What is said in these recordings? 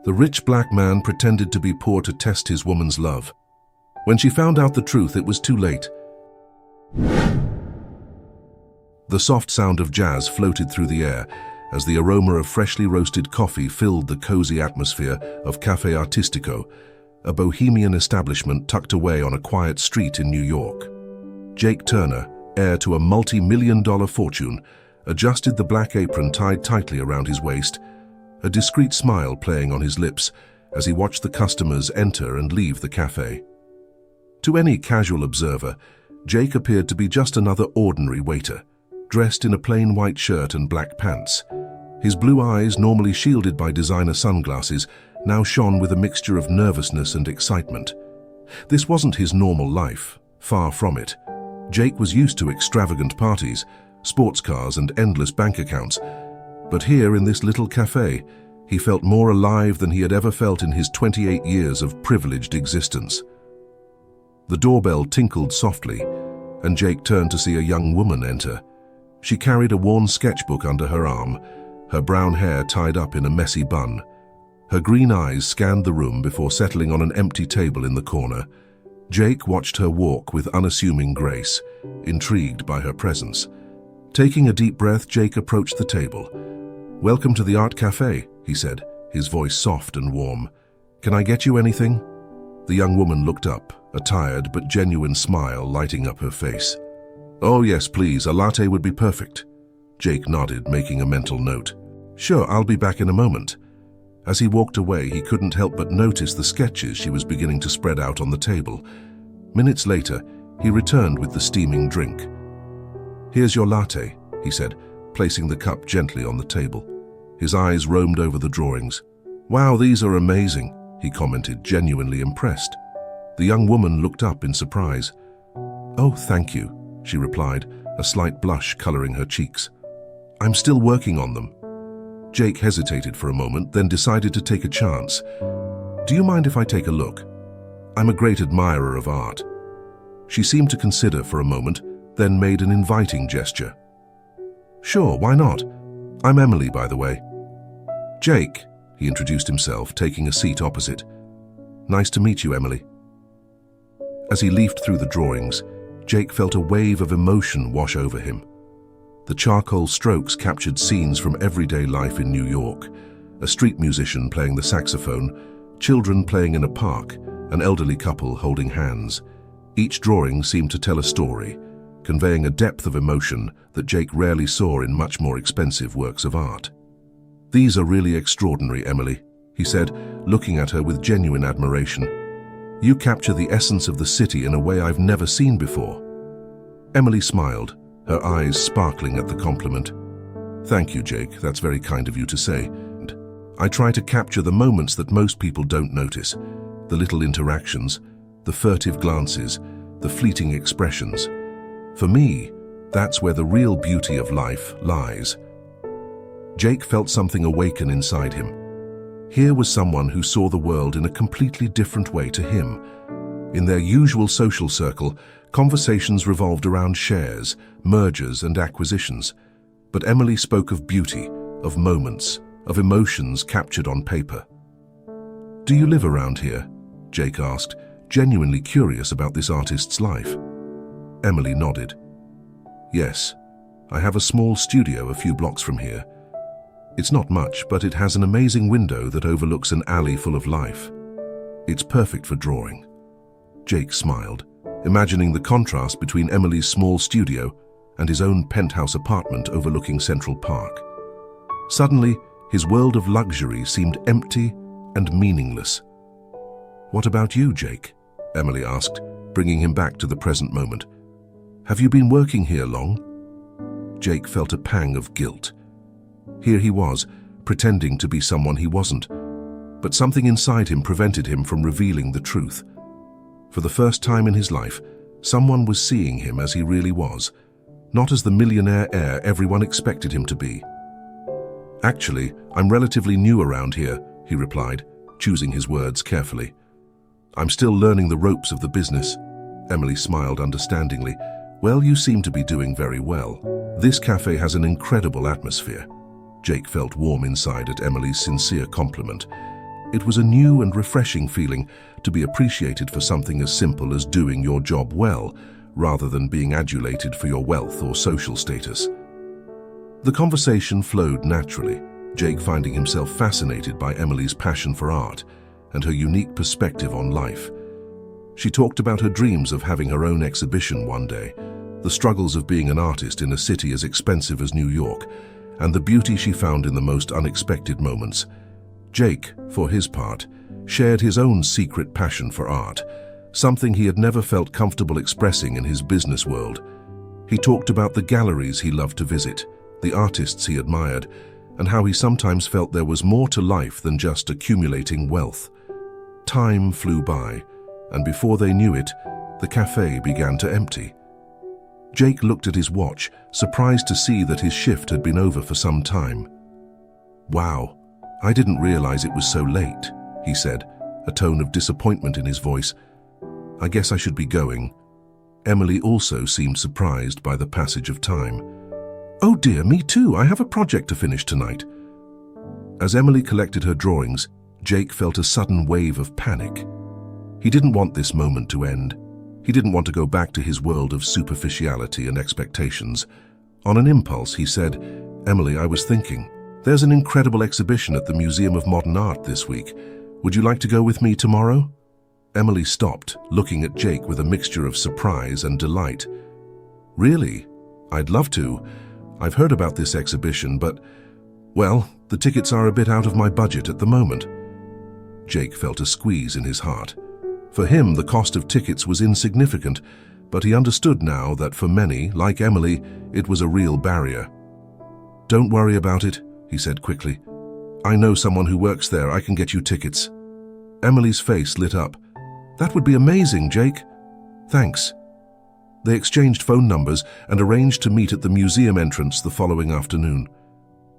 The rich black man pretended to be poor to test his woman's love. When she found out the truth, it was too late. The soft sound of jazz floated through the air as the aroma of freshly roasted coffee filled the cozy atmosphere of Café Artistico, a bohemian establishment tucked away on a quiet street in New York. Jake Turner, heir to a multi-million-dollar fortune, adjusted the black apron tied tightly around his waist, a discreet smile playing on his lips as he watched the customers enter and leave the cafe. To any casual observer, Jake appeared to be just another ordinary waiter, dressed in a plain white shirt and black pants. His blue eyes, normally shielded by designer sunglasses, now shone with a mixture of nervousness and excitement. This wasn't his normal life, far from it. Jake was used to extravagant parties, sports cars and endless bank accounts. But here in this little cafe, he felt more alive than he had ever felt in his 28 years of privileged existence. The doorbell tinkled softly, and Jake turned to see a young woman enter. She carried a worn sketchbook under her arm, her brown hair tied up in a messy bun. Her green eyes scanned the room before settling on an empty table in the corner. Jake watched her walk with unassuming grace, intrigued by her presence. Taking a deep breath, Jake approached the table. "Welcome to the Art Cafe," he said, his voice soft and warm. "Can I get you anything?" The young woman looked up, a tired but genuine smile lighting up her face. "Oh yes, please, a latte would be perfect." Jake nodded, making a mental note. "Sure, I'll be back in a moment." As he walked away, he couldn't help but notice the sketches she was beginning to spread out on the table. Minutes later, he returned with the steaming drink. "Here's your latte," he said, placing the cup gently on the table. His eyes roamed over the drawings. "Wow, these are amazing," he commented, genuinely impressed. The young woman looked up in surprise. "Oh, thank you," she replied, a slight blush coloring her cheeks. "I'm still working on them." Jake hesitated for a moment, then decided to take a chance. "Do you mind if I take a look? I'm a great admirer of art." She seemed to consider for a moment, then made an inviting gesture. "Sure, why not? I'm Emily, by the way." "Jake," he introduced himself, taking a seat opposite. "Nice to meet you, Emily." As he leafed through the drawings, Jake felt a wave of emotion wash over him. The charcoal strokes captured scenes from everyday life in New York: a street musician playing the saxophone, children playing in a park, an elderly couple holding hands. Each drawing seemed to tell a story, conveying a depth of emotion that Jake rarely saw in much more expensive works of art. "These are really extraordinary, Emily," he said, looking at her with genuine admiration. "You capture the essence of the city in a way I've never seen before." Emily smiled, her eyes sparkling at the compliment. "Thank you, Jake, that's very kind of you to say. I try to capture the moments that most people don't notice, the little interactions, the furtive glances, the fleeting expressions. For me, that's where the real beauty of life lies." Jake felt something awaken inside him. Here was someone who saw the world in a completely different way to him. In their usual social circle, conversations revolved around shares, mergers, and acquisitions. But Emily spoke of beauty, of moments, of emotions captured on paper. "Do you live around here?" Jake asked, genuinely curious about this artist's life. Emily nodded. "Yes, I have a small studio a few blocks from here. It's not much, but it has an amazing window that overlooks an alley full of life. It's perfect for drawing." Jake smiled, imagining the contrast between Emily's small studio and his own penthouse apartment overlooking Central Park. Suddenly, his world of luxury seemed empty and meaningless. "What about you, Jake?" Emily asked, bringing him back to the present moment. "Have you been working here long?" Jake felt a pang of guilt. Here he was, pretending to be someone he wasn't, but something inside him prevented him from revealing the truth. For the first time in his life, someone was seeing him as he really was, not as the millionaire heir everyone expected him to be. "Actually, I'm relatively new around here," he replied, choosing his words carefully. "I'm still learning the ropes of the business." Emily smiled understandingly. "Well, you seem to be doing very well. This cafe has an incredible atmosphere." Jake felt warm inside at Emily's sincere compliment. It was a new and refreshing feeling to be appreciated for something as simple as doing your job well, rather than being adulated for your wealth or social status. The conversation flowed naturally, Jake finding himself fascinated by Emily's passion for art and her unique perspective on life. She talked about her dreams of having her own exhibition one day, the struggles of being an artist in a city as expensive as New York, and the beauty she found in the most unexpected moments. Jake, for his part, shared his own secret passion for art, something he had never felt comfortable expressing in his business world. He talked about the galleries he loved to visit, the artists he admired, and how he sometimes felt there was more to life than just accumulating wealth. Time flew by, and before they knew it, the cafe began to empty. Jake looked at his watch, surprised to see that his shift had been over for some time. "Wow, I didn't realize it was so late," he said, a tone of disappointment in his voice. "I guess I should be going." Emily also seemed surprised by the passage of time. "Oh dear, me too. I have a project to finish tonight." As Emily collected her drawings, Jake felt a sudden wave of panic. He didn't want this moment to end. He didn't want to go back to his world of superficiality and expectations. On an impulse, he said, "Emily, I was thinking, there's an incredible exhibition at the Museum of Modern Art this week. Would you like to go with me tomorrow?" Emily stopped, looking at Jake with a mixture of surprise and delight. "Really? I'd love to. I've heard about this exhibition, but, well, the tickets are a bit out of my budget at the moment." Jake felt a squeeze in his heart. For him, the cost of tickets was insignificant, but he understood now that for many, like Emily, it was a real barrier. "Don't worry about it," he said quickly. "I know someone who works there. I can get you tickets." Emily's face lit up. "That would be amazing, Jake." "Thanks." They exchanged phone numbers and arranged to meet at the museum entrance the following afternoon.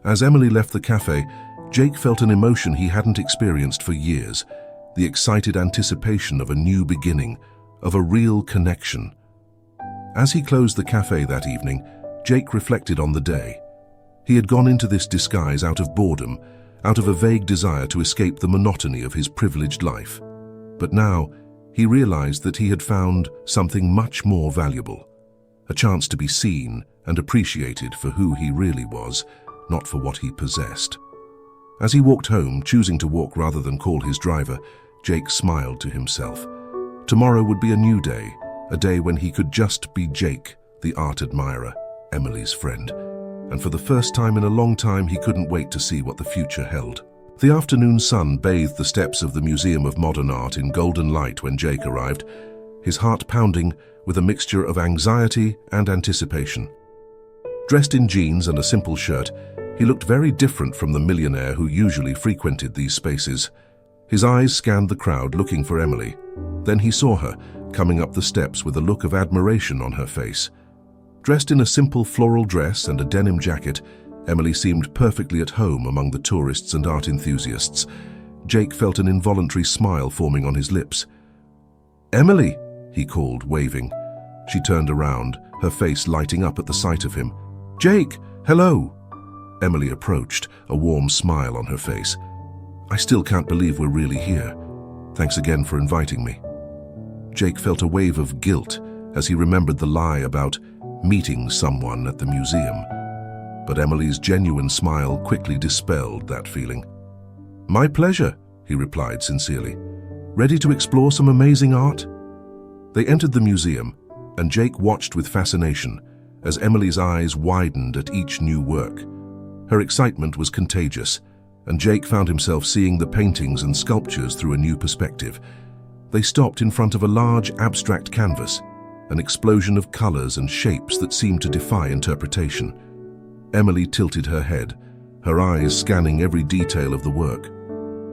As Emily left the cafe, Jake felt an emotion he hadn't experienced for years, the excited anticipation of a new beginning, of a real connection. As he closed the cafe that evening, Jake reflected on the day. He had gone into this disguise out of boredom, out of a vague desire to escape the monotony of his privileged life. But now, he realized that he had found something much more valuable, a chance to be seen and appreciated for who he really was, not for what he possessed. As he walked home, choosing to walk rather than call his driver, Jake smiled to himself. Tomorrow would be a new day, a day when he could just be Jake, the art admirer, Emily's friend. And for the first time in a long time, he couldn't wait to see what the future held. The afternoon sun bathed the steps of the Museum of Modern Art in golden light when Jake arrived, his heart pounding with a mixture of anxiety and anticipation. Dressed in jeans and a simple shirt, he looked very different from the millionaire who usually frequented these spaces. His eyes scanned the crowd looking for Emily. Then he saw her, coming up the steps with a look of admiration on her face. Dressed in a simple floral dress and a denim jacket, Emily seemed perfectly at home among the tourists and art enthusiasts. Jake felt an involuntary smile forming on his lips. "Emily," he called, waving. She turned around, her face lighting up at the sight of him. "Jake, hello." Emily approached, a warm smile on her face. "I still can't believe we're really here. Thanks again for inviting me." Jake felt a wave of guilt as he remembered the lie about meeting someone at the museum. But Emily's genuine smile quickly dispelled that feeling. "My pleasure," he replied sincerely. "Ready to explore some amazing art?" They entered the museum, and Jake watched with fascination as Emily's eyes widened at each new work. Her excitement was contagious, and Jake found himself seeing the paintings and sculptures through a new perspective. They stopped in front of a large abstract canvas, an explosion of colors and shapes that seemed to defy interpretation. Emily tilted her head, her eyes scanning every detail of the work.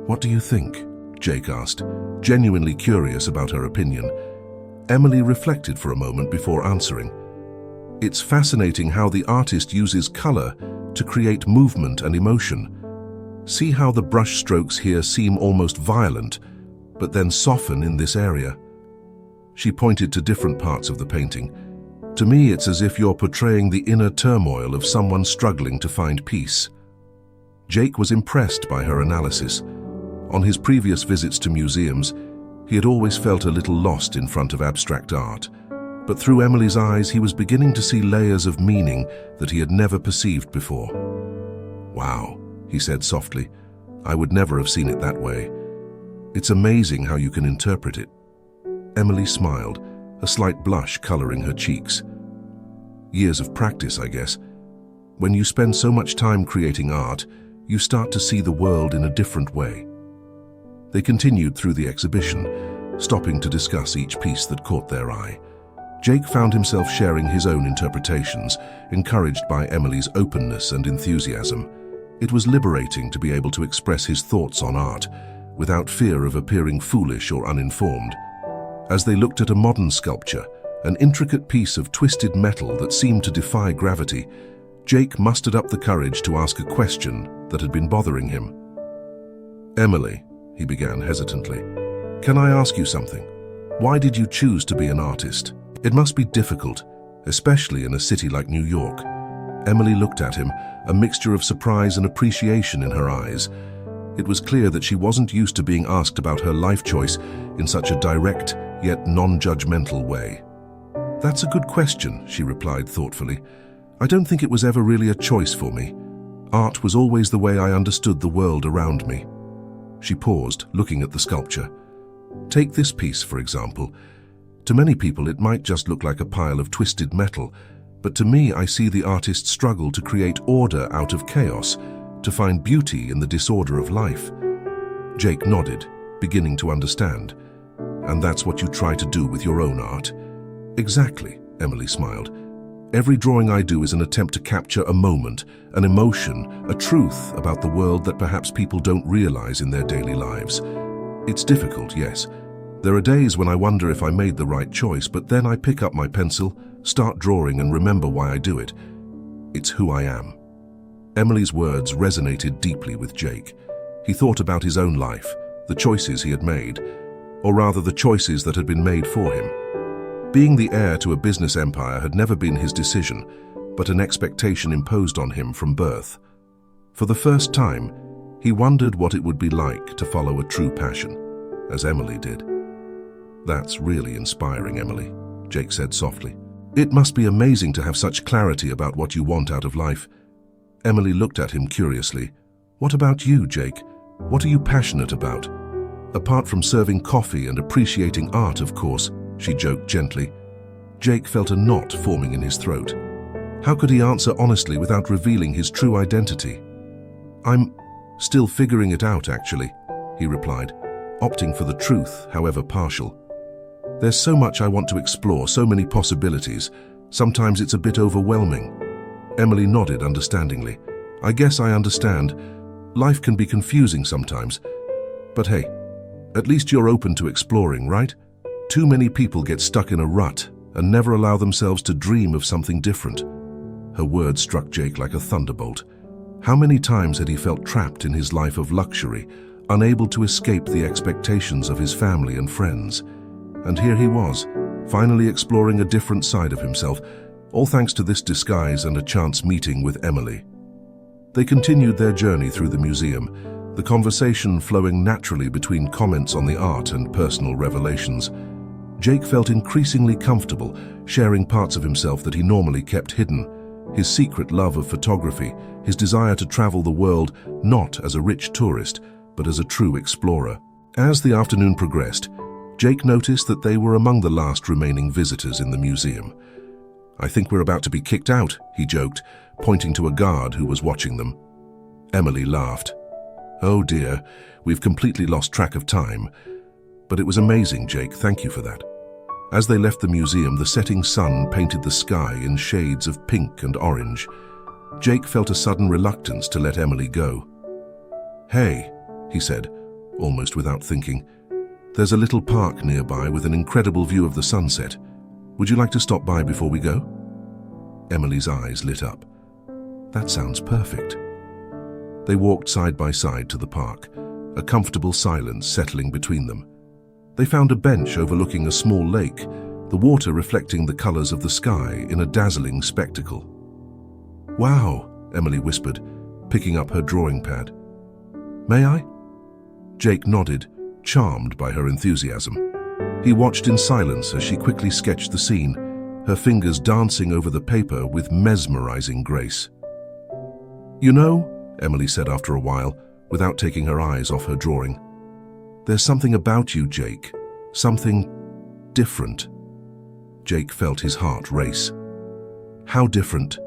"What do you think?" Jake asked, genuinely curious about her opinion. Emily reflected for a moment before answering. "It's fascinating how the artist uses color to create movement and emotion. See how the brush strokes here seem almost violent, but then soften in this area." She pointed to different parts of the painting. "To me, it's as if you're portraying the inner turmoil of someone struggling to find peace." Jake was impressed by her analysis. On his previous visits to museums, he had always felt a little lost in front of abstract art. But through Emily's eyes, he was beginning to see layers of meaning that he had never perceived before. "Wow," he said softly. "I would never have seen it that way. It's amazing how you can interpret it." Emily smiled, a slight blush coloring her cheeks. "Years of practice, I guess. When you spend so much time creating art, you start to see the world in a different way." They continued through the exhibition, stopping to discuss each piece that caught their eye. Jake found himself sharing his own interpretations, encouraged by Emily's openness and enthusiasm. It was liberating to be able to express his thoughts on art, without fear of appearing foolish or uninformed. As they looked at a modern sculpture, an intricate piece of twisted metal that seemed to defy gravity, Jake mustered up the courage to ask a question that had been bothering him. "Emily," he began hesitantly, "can I ask you something? Why did you choose to be an artist? It must be difficult, especially in a city like New York." Emily looked at him, a mixture of surprise and appreciation in her eyes. It was clear that she wasn't used to being asked about her life choice in such a direct, yet non-judgmental way. "That's a good question," she replied thoughtfully. "I don't think it was ever really a choice for me. Art was always the way I understood the world around me." She paused, looking at the sculpture. "Take this piece, for example. To many people, it might just look like a pile of twisted metal, but to me, I see the artist's struggle to create order out of chaos, to find beauty in the disorder of life." Jake nodded, beginning to understand. "And that's what you try to do with your own art?" "Exactly," Emily smiled. "Every drawing I do is an attempt to capture a moment, an emotion, a truth about the world that perhaps people don't realize in their daily lives. It's difficult, yes. There are days when I wonder if I made the right choice, but then I pick up my pencil, start drawing, and remember why I do it. It's who I am." Emily's words resonated deeply with Jake. He thought about his own life, the choices he had made, or rather the choices that had been made for him. Being the heir to a business empire had never been his decision, but an expectation imposed on him from birth. For the first time, he wondered what it would be like to follow a true passion, as Emily did. "That's really inspiring, Emily," Jake said softly. "It must be amazing to have such clarity about what you want out of life." Emily looked at him curiously. "What about you, Jake? What are you passionate about?" "Apart from serving coffee and appreciating art, of course," she joked gently. Jake felt a knot forming in his throat. How could he answer honestly without revealing his true identity? "I'm still figuring it out, actually," he replied, opting for the truth, however partial. "There's so much I want to explore, so many possibilities. Sometimes it's a bit overwhelming." Emily nodded understandingly. "I guess I understand. Life can be confusing sometimes. But hey, at least you're open to exploring, right? Too many people get stuck in a rut and never allow themselves to dream of something different." Her words struck Jake like a thunderbolt. How many times had he felt trapped in his life of luxury, unable to escape the expectations of his family and friends? And here he was, finally exploring a different side of himself, all thanks to this disguise and a chance meeting with Emily. They continued their journey through the museum, the conversation flowing naturally between comments on the art and personal revelations. Jake felt increasingly comfortable sharing parts of himself that he normally kept hidden, his secret love of photography, his desire to travel the world not as a rich tourist, but as a true explorer. As the afternoon progressed, Jake noticed that they were among the last remaining visitors in the museum. "I think we're about to be kicked out," he joked, pointing to a guard who was watching them. Emily laughed. "Oh dear, we've completely lost track of time. But it was amazing, Jake, thank you for that." As they left the museum, the setting sun painted the sky in shades of pink and orange. Jake felt a sudden reluctance to let Emily go. "Hey," he said, almost without thinking. "There's a little park nearby with an incredible view of the sunset. Would you like to stop by before we go?" Emily's eyes lit up. "That sounds perfect." They walked side by side to the park, a comfortable silence settling between them. They found a bench overlooking a small lake, the water reflecting the colors of the sky in a dazzling spectacle. "Wow," Emily whispered, picking up her drawing pad. "May I?" Jake nodded, charmed by her enthusiasm. He watched in silence as she quickly sketched the scene, her fingers dancing over the paper with mesmerizing grace. "You know," Emily said after a while, without taking her eyes off her drawing, "there's something about you, Jake. Something different." Jake felt his heart race. "How different?"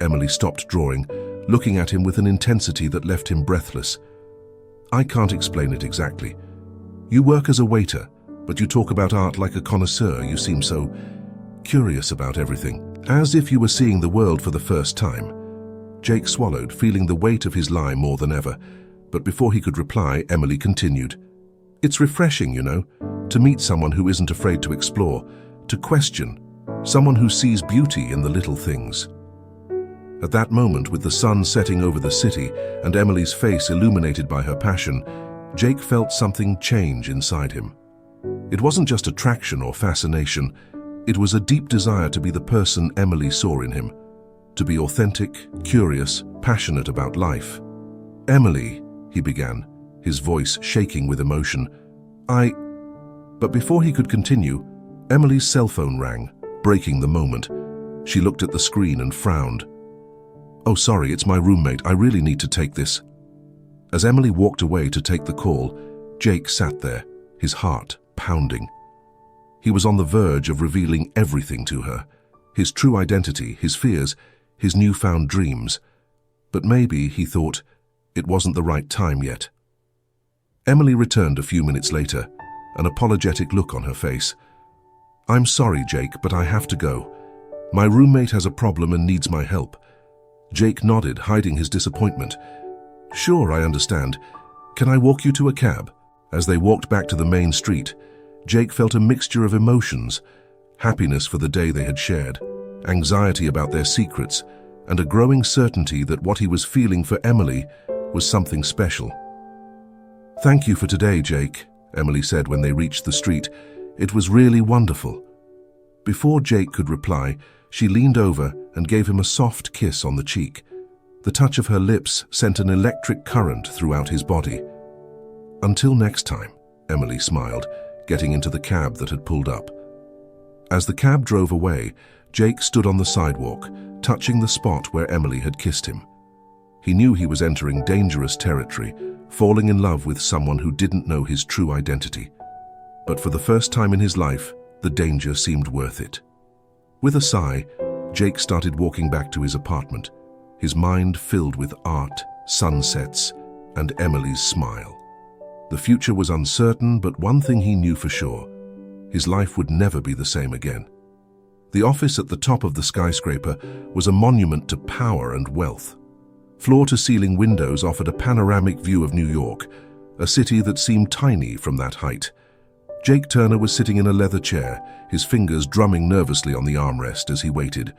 Emily stopped drawing, looking at him with an intensity that left him breathless. "I can't explain it exactly. You work as a waiter, but you talk about art like a connoisseur. You seem so curious about everything, as if you were seeing the world for the first time." Jake swallowed, feeling the weight of his lie more than ever, but before he could reply, Emily continued. "It's refreshing, you know, to meet someone who isn't afraid to explore, to question, someone who sees beauty in the little things." At that moment, with the sun setting over the city and Emily's face illuminated by her passion, Jake felt something change inside him. It wasn't just attraction or fascination, it was a deep desire to be the person Emily saw in him, to be authentic, curious, passionate about life. "Emily," he began, his voice shaking with emotion, But before he could continue, Emily's cell phone rang, breaking the moment. She looked at the screen and frowned. "Oh, sorry, it's my roommate. I really need to take this." As Emily walked away to take the call, Jake sat there, his heart pounding. He was on the verge of revealing everything to her, his true identity, his fears, his newfound dreams. But maybe, he thought, it wasn't the right time yet. Emily returned a few minutes later, an apologetic look on her face. "I'm sorry, Jake, but I have to go. My roommate has a problem and needs my help." Jake nodded, hiding his disappointment. "Sure, I understand. Can I walk you to a cab?" As they walked back to the main street, Jake felt a mixture of emotions, happiness for the day they had shared, anxiety about their secrets, and a growing certainty that what he was feeling for Emily was something special. "Thank you for today, Jake," Emily said when they reached the street. "It was really wonderful." Before Jake could reply, she leaned over and gave him a soft kiss on the cheek. The touch of her lips sent an electric current throughout his body. "Until next time," Emily smiled, getting into the cab that had pulled up. As the cab drove away, Jake stood on the sidewalk, touching the spot where Emily had kissed him. He knew he was entering dangerous territory, falling in love with someone who didn't know his true identity. But for the first time in his life, the danger seemed worth it. With a sigh, Jake started walking back to his apartment, his mind filled with art, sunsets, and Emily's smile. The future was uncertain, but one thing he knew for sure: his life would never be the same again. The office at the top of the skyscraper was a monument to power and wealth. Floor-to-ceiling windows offered a panoramic view of New York, a city that seemed tiny from that height. Jake Turner was sitting in a leather chair, his fingers drumming nervously on the armrest as he waited.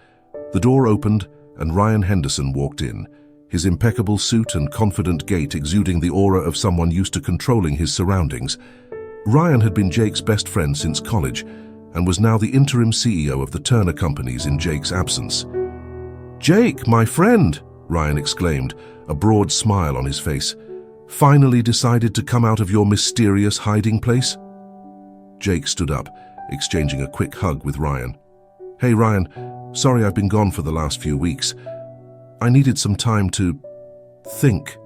The door opened, and Ryan Henderson walked in, his impeccable suit and confident gait exuding the aura of someone used to controlling his surroundings. Ryan had been Jake's best friend since college, and was now the interim CEO of the Turner Companies in Jake's absence. "Jake, my friend!" Ryan exclaimed, a broad smile on his face. "Finally decided to come out of your mysterious hiding place?" Jake stood up, exchanging a quick hug with Ryan. "Hey Ryan, sorry I've been gone for the last few weeks. I needed some time to think."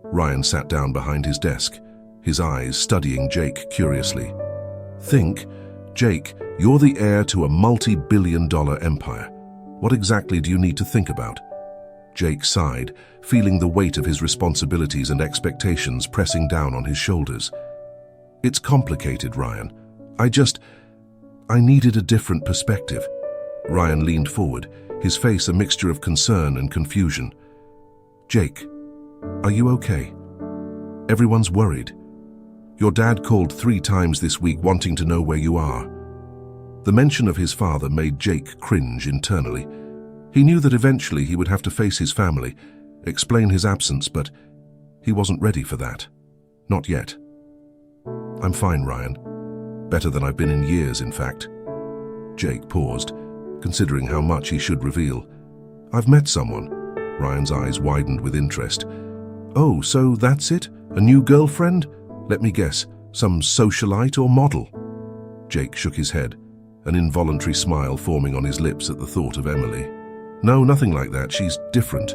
Ryan sat down behind his desk, his eyes studying Jake curiously. "Think? Jake, you're the heir to a multi-billion-dollar empire. What exactly do you need to think about?" Jake sighed, feeling the weight of his responsibilities and expectations pressing down on his shoulders. "It's complicated, Ryan. I needed a different perspective." Ryan leaned forward, his face a mixture of concern and confusion. "Jake, are you okay? Everyone's worried. Your dad called 3 times this week wanting to know where you are." The mention of his father made Jake cringe internally. He knew that eventually he would have to face his family, explain his absence, but he wasn't ready for that. Not yet. "I'm fine, Ryan. Better than I've been in years, in fact." Jake paused, considering how much he should reveal. "I've met someone." Ryan's eyes widened with interest. "Oh, so that's it? A new girlfriend?" Let me guess, some socialite or model? Jake shook his head, an involuntary smile forming on his lips at the thought of Emily. No, nothing like that. She's different.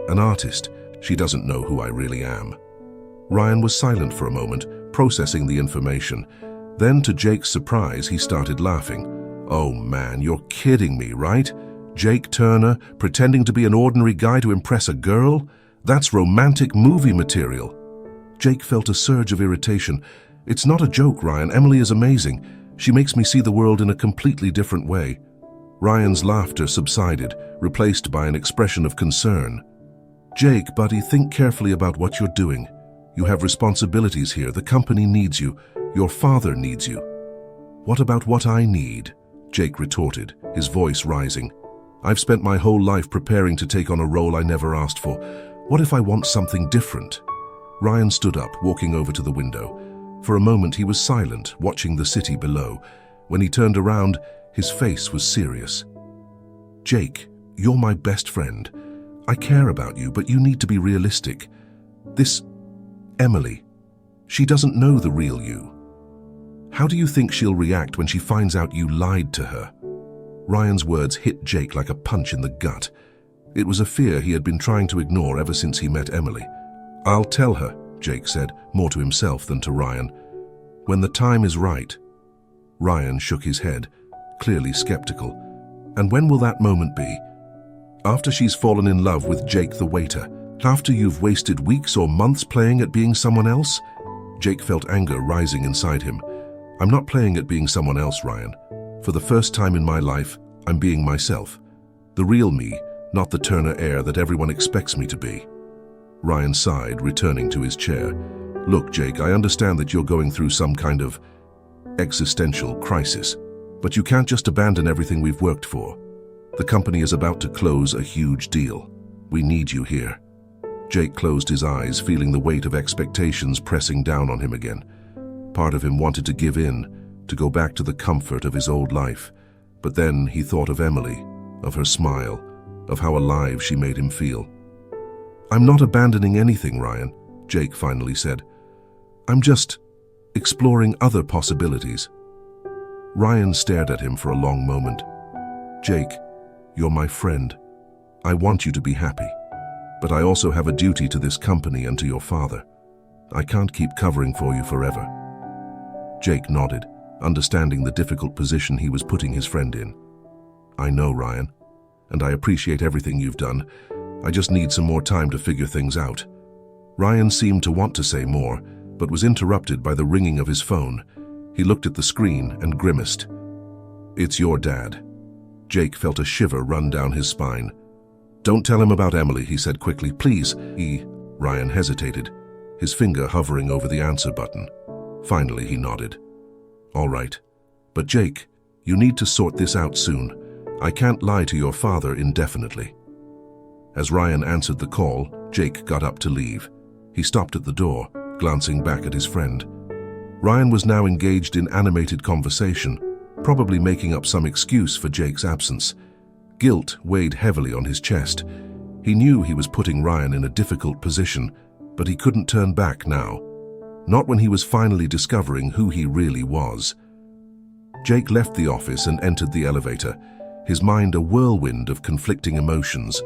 An artist. She doesn't know who I really am. Ryan was silent for a moment, processing the information. Then, to Jake's surprise, he started laughing. Oh man, you're kidding me, right? Jake Turner, pretending to be an ordinary guy to impress a girl? That's romantic movie material. Jake felt a surge of irritation. It's not a joke, Ryan. Emily is amazing. She makes me see the world in a completely different way. Ryan's laughter subsided, replaced by an expression of concern. Jake, buddy, think carefully about what you're doing. You have responsibilities here. The company needs you. Your father needs you. What about what I need? Jake retorted, his voice rising. I've spent my whole life preparing to take on a role I never asked for. What if I want something different? Ryan stood up, walking over to the window. For a moment he was silent, watching the city below. When he turned around, his face was serious. Jake, you're my best friend. I care about you, but you need to be realistic. This Emily, she doesn't know the real you. How do you think she'll react when she finds out you lied to her? Ryan's words hit Jake like a punch in the gut. It was a fear he had been trying to ignore ever since he met Emily. I'll tell her, Jake said, more to himself than to Ryan. When the time is right. Ryan shook his head, clearly skeptical. And when will that moment be? After she's fallen in love with Jake the waiter? After you've wasted weeks or months playing at being someone else? Jake felt anger rising inside him. I'm not playing at being someone else, Ryan. For the first time in my life, I'm being myself. The real me, not the Turner heir that everyone expects me to be. Ryan sighed, returning to his chair. Look, Jake, I understand that you're going through some kind of existential crisis, but you can't just abandon everything we've worked for. The company is about to close a huge deal. We need you here. Jake closed his eyes, feeling the weight of expectations pressing down on him again. Part of him wanted to give in, to go back to the comfort of his old life. But then he thought of Emily, of her smile, of how alive she made him feel. I'm not abandoning anything, Ryan, Jake finally said. I'm just exploring other possibilities. Ryan stared at him for a long moment. Jake, you're my friend. I want you to be happy. But I also have a duty to this company and to your father. I can't keep covering for you forever. Jake nodded, understanding the difficult position he was putting his friend in. I know, Ryan, and I appreciate everything you've done. I just need some more time to figure things out. Ryan seemed to want to say more, but was interrupted by the ringing of his phone. He looked at the screen and grimaced. It's your dad. Jake felt a shiver run down his spine. Don't tell him about Emily, he said quickly. Please. Ryan hesitated, his finger hovering over the answer button. Finally, he nodded. All right. But Jake, you need to sort this out soon. I can't lie to your father indefinitely. As Ryan answered the call, Jake got up to leave. He stopped at the door, glancing back at his friend. Ryan was now engaged in animated conversation, probably making up some excuse for Jake's absence. Guilt weighed heavily on his chest. He knew he was putting Ryan in a difficult position, but he couldn't turn back now. Not when he was finally discovering who he really was. Jake left the office and entered the elevator, his mind a whirlwind of conflicting emotions.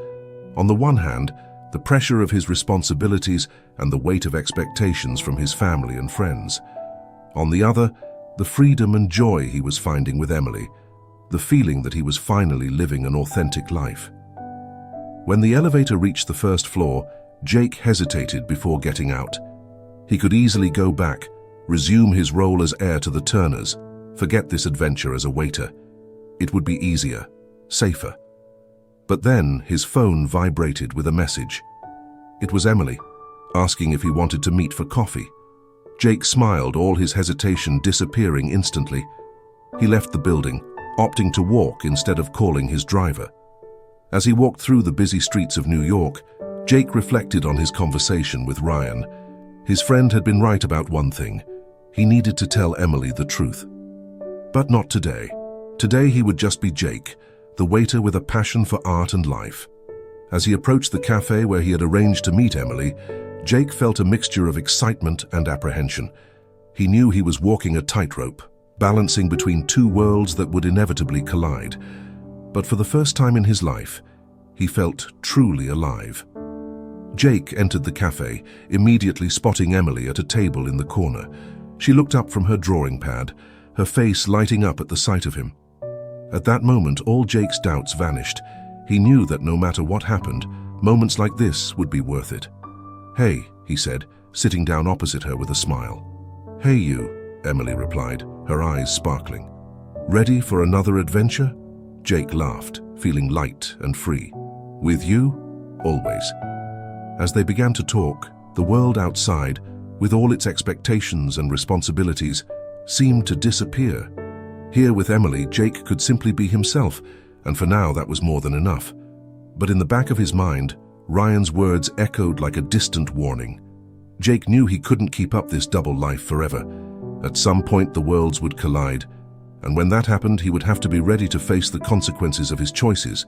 On the one hand, the pressure of his responsibilities and the weight of expectations from his family and friends. On the other, the freedom and joy he was finding with Emily, the feeling that he was finally living an authentic life. When the elevator reached the first floor, Jake hesitated before getting out. He could easily go back, resume his role as heir to the Turners, forget this adventure as a waiter. It would be easier, safer. But then his phone vibrated with a message. It was Emily, asking if he wanted to meet for coffee. Jake smiled, all his hesitation disappearing instantly. He left the building, opting to walk instead of calling his driver. As he walked through the busy streets of New York, Jake reflected on his conversation with Ryan. His friend had been right about one thing. He needed to tell Emily the truth. But not today. Today he would just be Jake, the waiter with a passion for art and life. As he approached the cafe where he had arranged to meet Emily, Jake felt a mixture of excitement and apprehension. He knew he was walking a tightrope, balancing between two worlds that would inevitably collide. But for the first time in his life, he felt truly alive. Jake entered the cafe, immediately spotting Emily at a table in the corner. She looked up from her drawing pad, her face lighting up at the sight of him. At that moment, all Jake's doubts vanished. He knew that no matter what happened, moments like this would be worth it. "Hey," he said, sitting down opposite her with a smile. "Hey you," Emily replied, her eyes sparkling. "Ready for another adventure?" Jake laughed, feeling light and free. "With you? Always." As they began to talk, the world outside, with all its expectations and responsibilities, seemed to disappear. Here with Emily, Jake could simply be himself, and for now that was more than enough. But in the back of his mind, Ryan's words echoed like a distant warning. Jake knew he couldn't keep up this double life forever. At some point the worlds would collide, and when that happened he would have to be ready to face the consequences of his choices.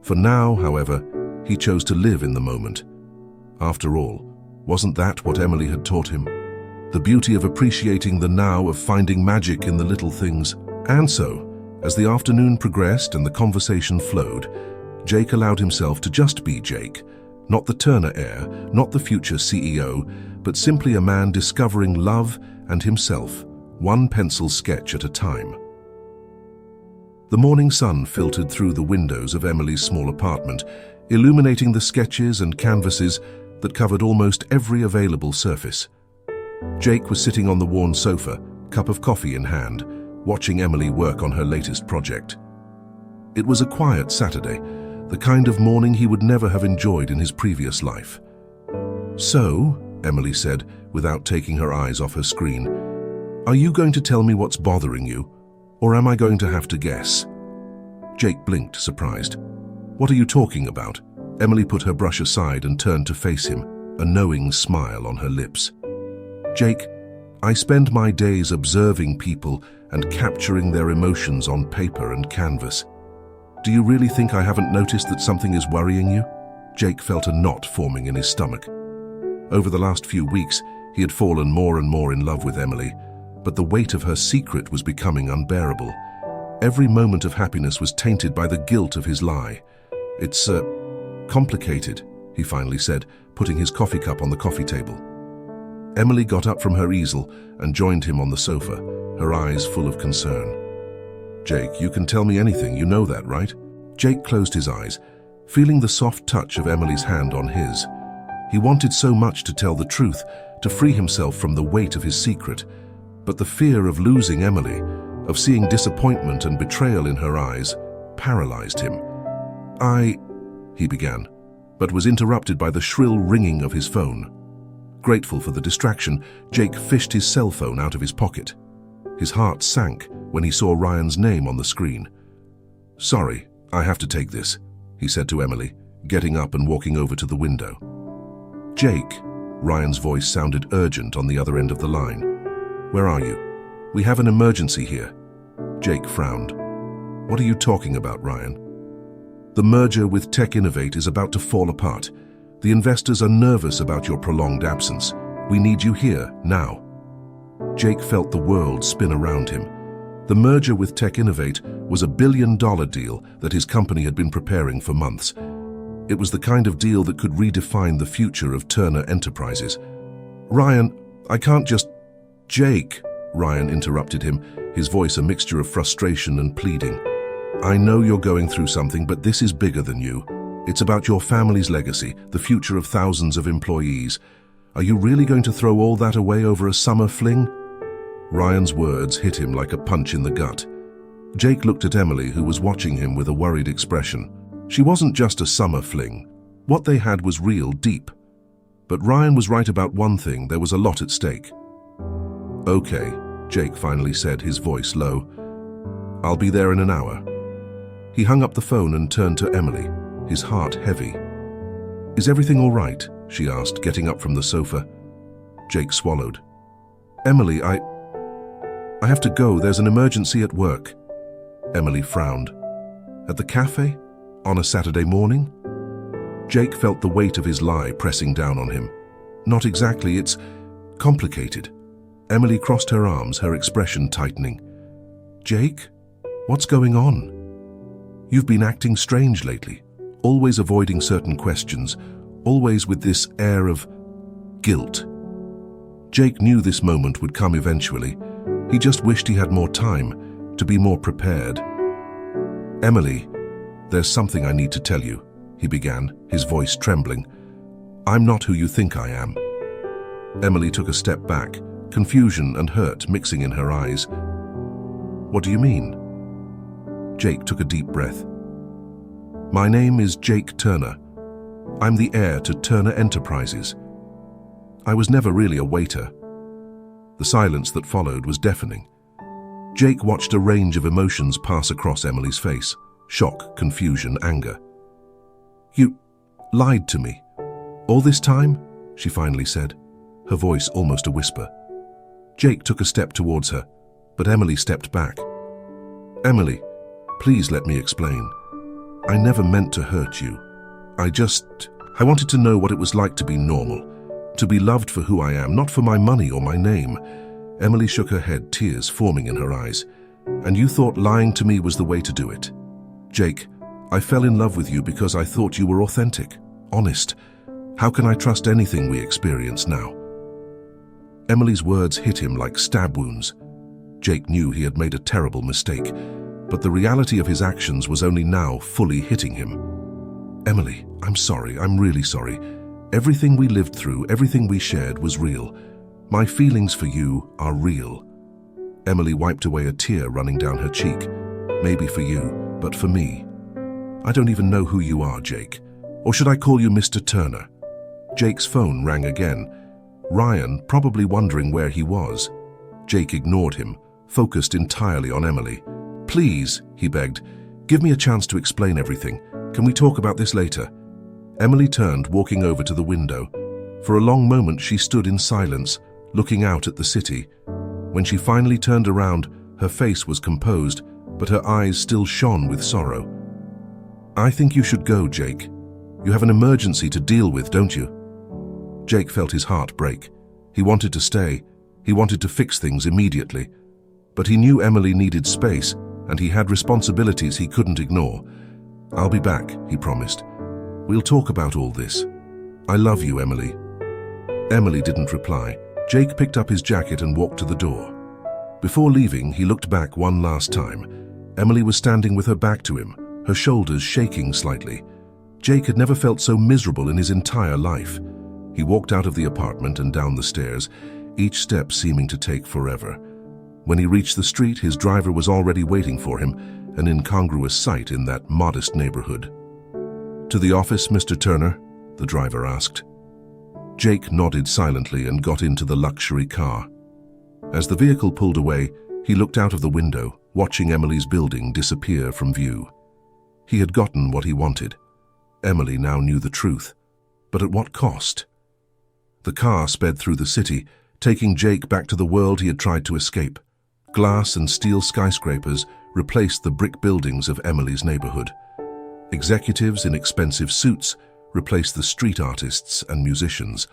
For now, however, he chose to live in the moment. After all, wasn't that what Emily had taught him? The beauty of appreciating the now, of finding magic in the little things. And so, as the afternoon progressed and the conversation flowed, Jake allowed himself to just be Jake. Not the Turner heir, not the future CEO, but simply a man discovering love and himself, one pencil sketch at a time. The morning sun filtered through the windows of Emily's small apartment, illuminating the sketches and canvases that covered almost every available surface. Jake was sitting on the worn sofa, cup of coffee in hand, watching Emily work on her latest project. It was a quiet Saturday, the kind of morning he would never have enjoyed in his previous life. "So," Emily said, without taking her eyes off her screen, "are you going to tell me what's bothering you, or am I going to have to guess?" Jake blinked, surprised. "What are you talking about?" Emily put her brush aside and turned to face him, a knowing smile on her lips. "Jake, I spend my days observing people and capturing their emotions on paper and canvas. Do you really think I haven't noticed that something is worrying you?" Jake felt a knot forming in his stomach. Over the last few weeks, he had fallen more and more in love with Emily, but the weight of her secret was becoming unbearable. Every moment of happiness was tainted by the guilt of his lie. "It's, complicated," he finally said, putting his coffee cup on the coffee table. Emily got up from her easel and joined him on the sofa, her eyes full of concern. "Jake, you can tell me anything, you know that, right?" Jake closed his eyes, feeling the soft touch of Emily's hand on his. He wanted so much to tell the truth, to free himself from the weight of his secret, but the fear of losing Emily, of seeing disappointment and betrayal in her eyes, paralyzed him. He began, but was interrupted by the shrill ringing of his phone. Grateful for the distraction, Jake fished his cell phone out of his pocket. His heart sank when he saw Ryan's name on the screen. "Sorry, I have to take this," he said to Emily, getting up and walking over to the window. "Jake," Ryan's voice sounded urgent on the other end of the line. "Where are you? We have an emergency here." Jake frowned. "What are you talking about, Ryan?" "The merger with Tech Innovate is about to fall apart. The investors are nervous about your prolonged absence. We need you here, now." Jake felt the world spin around him. The merger with Tech Innovate was a billion-dollar deal that his company had been preparing for months. It was the kind of deal that could redefine the future of Turner Enterprises. "Ryan, I can't just—" "Jake," Ryan interrupted him, his voice a mixture of frustration and pleading. "I know you're going through something, but this is bigger than you. It's about your family's legacy, the future of thousands of employees. Are you really going to throw all that away over a summer fling?" Ryan's words hit him like a punch in the gut. Jake looked at Emily, who was watching him with a worried expression. She wasn't just a summer fling. What they had was real, deep. But Ryan was right about one thing: there was a lot at stake. "Okay," Jake finally said, his voice low. "I'll be there in an hour." He hung up the phone and turned to Emily, his heart heavy. "Is everything all right?" she asked, getting up from the sofa. Jake swallowed. "Emily, I have to go. There's an emergency at work." Emily frowned. "At the cafe? On a Saturday morning?" Jake felt the weight of his lie pressing down on him. "Not exactly. It's complicated." Emily crossed her arms, her expression tightening. "Jake, what's going on? You've been acting strange lately, always avoiding certain questions, always with this air of guilt." Jake knew this moment would come eventually. He just wished he had more time, to be more prepared. "Emily, there's something I need to tell you," he began, his voice trembling. "I'm not who you think I am." Emily took a step back, confusion and hurt mixing in her eyes. "What do you mean?" Jake took a deep breath. "My name is Jake Turner. I'm the heir to Turner Enterprises. I was never really a waiter." The silence that followed was deafening. Jake watched a range of emotions pass across Emily's face: shock, confusion, anger. "You lied to me. All this time?" she finally said, her voice almost a whisper. Jake took a step towards her, but Emily stepped back. "Emily, please let me explain. I never meant to hurt you. I wanted to know what it was like to be normal, to be loved for who I am, not for my money or my name." Emily shook her head, tears forming in her eyes. "And you thought lying to me was the way to do it. Jake, I fell in love with you because I thought you were authentic, honest. How can I trust anything we experience now?" Emily's words hit him like stab wounds. Jake knew he had made a terrible mistake, but the reality of his actions was only now fully hitting him. "Emily, I'm sorry, I'm really sorry. Everything we lived through, everything we shared was real. My feelings for you are real." Emily wiped away a tear running down her cheek. "Maybe for you, but for me. I don't even know who you are, Jake. Or should I call you Mr. Turner?" Jake's phone rang again. Ryan, probably wondering where he was. Jake ignored him, focused entirely on Emily. "Please," he begged, "give me a chance to explain everything. Can we talk about this later?" Emily turned, walking over to the window. For a long moment she stood in silence, looking out at the city. When she finally turned around, her face was composed, but her eyes still shone with sorrow. "I think you should go, Jake. You have an emergency to deal with, don't you?" Jake felt his heart break. He wanted to stay. He wanted to fix things immediately. But he knew Emily needed space, and he had responsibilities he couldn't ignore. "I'll be back," he promised. "We'll talk about all this. I love you, Emily." Emily didn't reply. Jake picked up his jacket and walked to the door. Before leaving, he looked back one last time. Emily was standing with her back to him, her shoulders shaking slightly. Jake had never felt so miserable in his entire life. He walked out of the apartment and down the stairs, each step seeming to take forever. When he reached the street, his driver was already waiting for him, an incongruous sight in that modest neighborhood. "To the office, Mr. Turner?" the driver asked. Jake nodded silently and got into the luxury car. As the vehicle pulled away, he looked out of the window, watching Emily's building disappear from view. He had gotten what he wanted. Emily now knew the truth. But at what cost? The car sped through the city, taking Jake back to the world he had tried to escape. Glass and steel skyscrapers replaced the brick buildings of Emily's neighborhood. Executives in expensive suits replaced the street artists and musicians.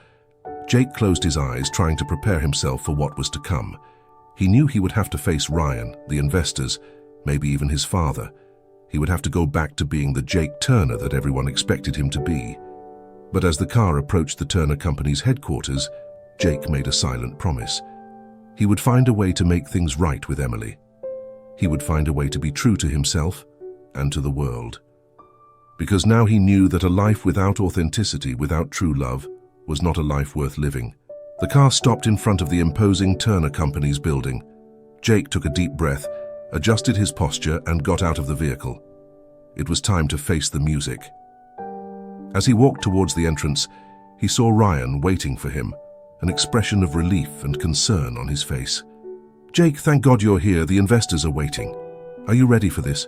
Jake closed his eyes, trying to prepare himself for what was to come. He knew he would have to face Ryan, the investors, maybe even his father. He would have to go back to being the Jake Turner that everyone expected him to be. But as the car approached the Turner Company's headquarters, Jake made a silent promise. He would find a way to make things right with Emily. He would find a way to be true to himself and to the world. Because now he knew that a life without authenticity, without true love, was not a life worth living. The car stopped in front of the imposing Turner Company's building. Jake took a deep breath, adjusted his posture, and got out of the vehicle. It was time to face the music. As he walked towards the entrance, he saw Ryan waiting for him, an expression of relief and concern on his face. "Jake, thank God you're here. The investors are waiting. Are you ready for this?"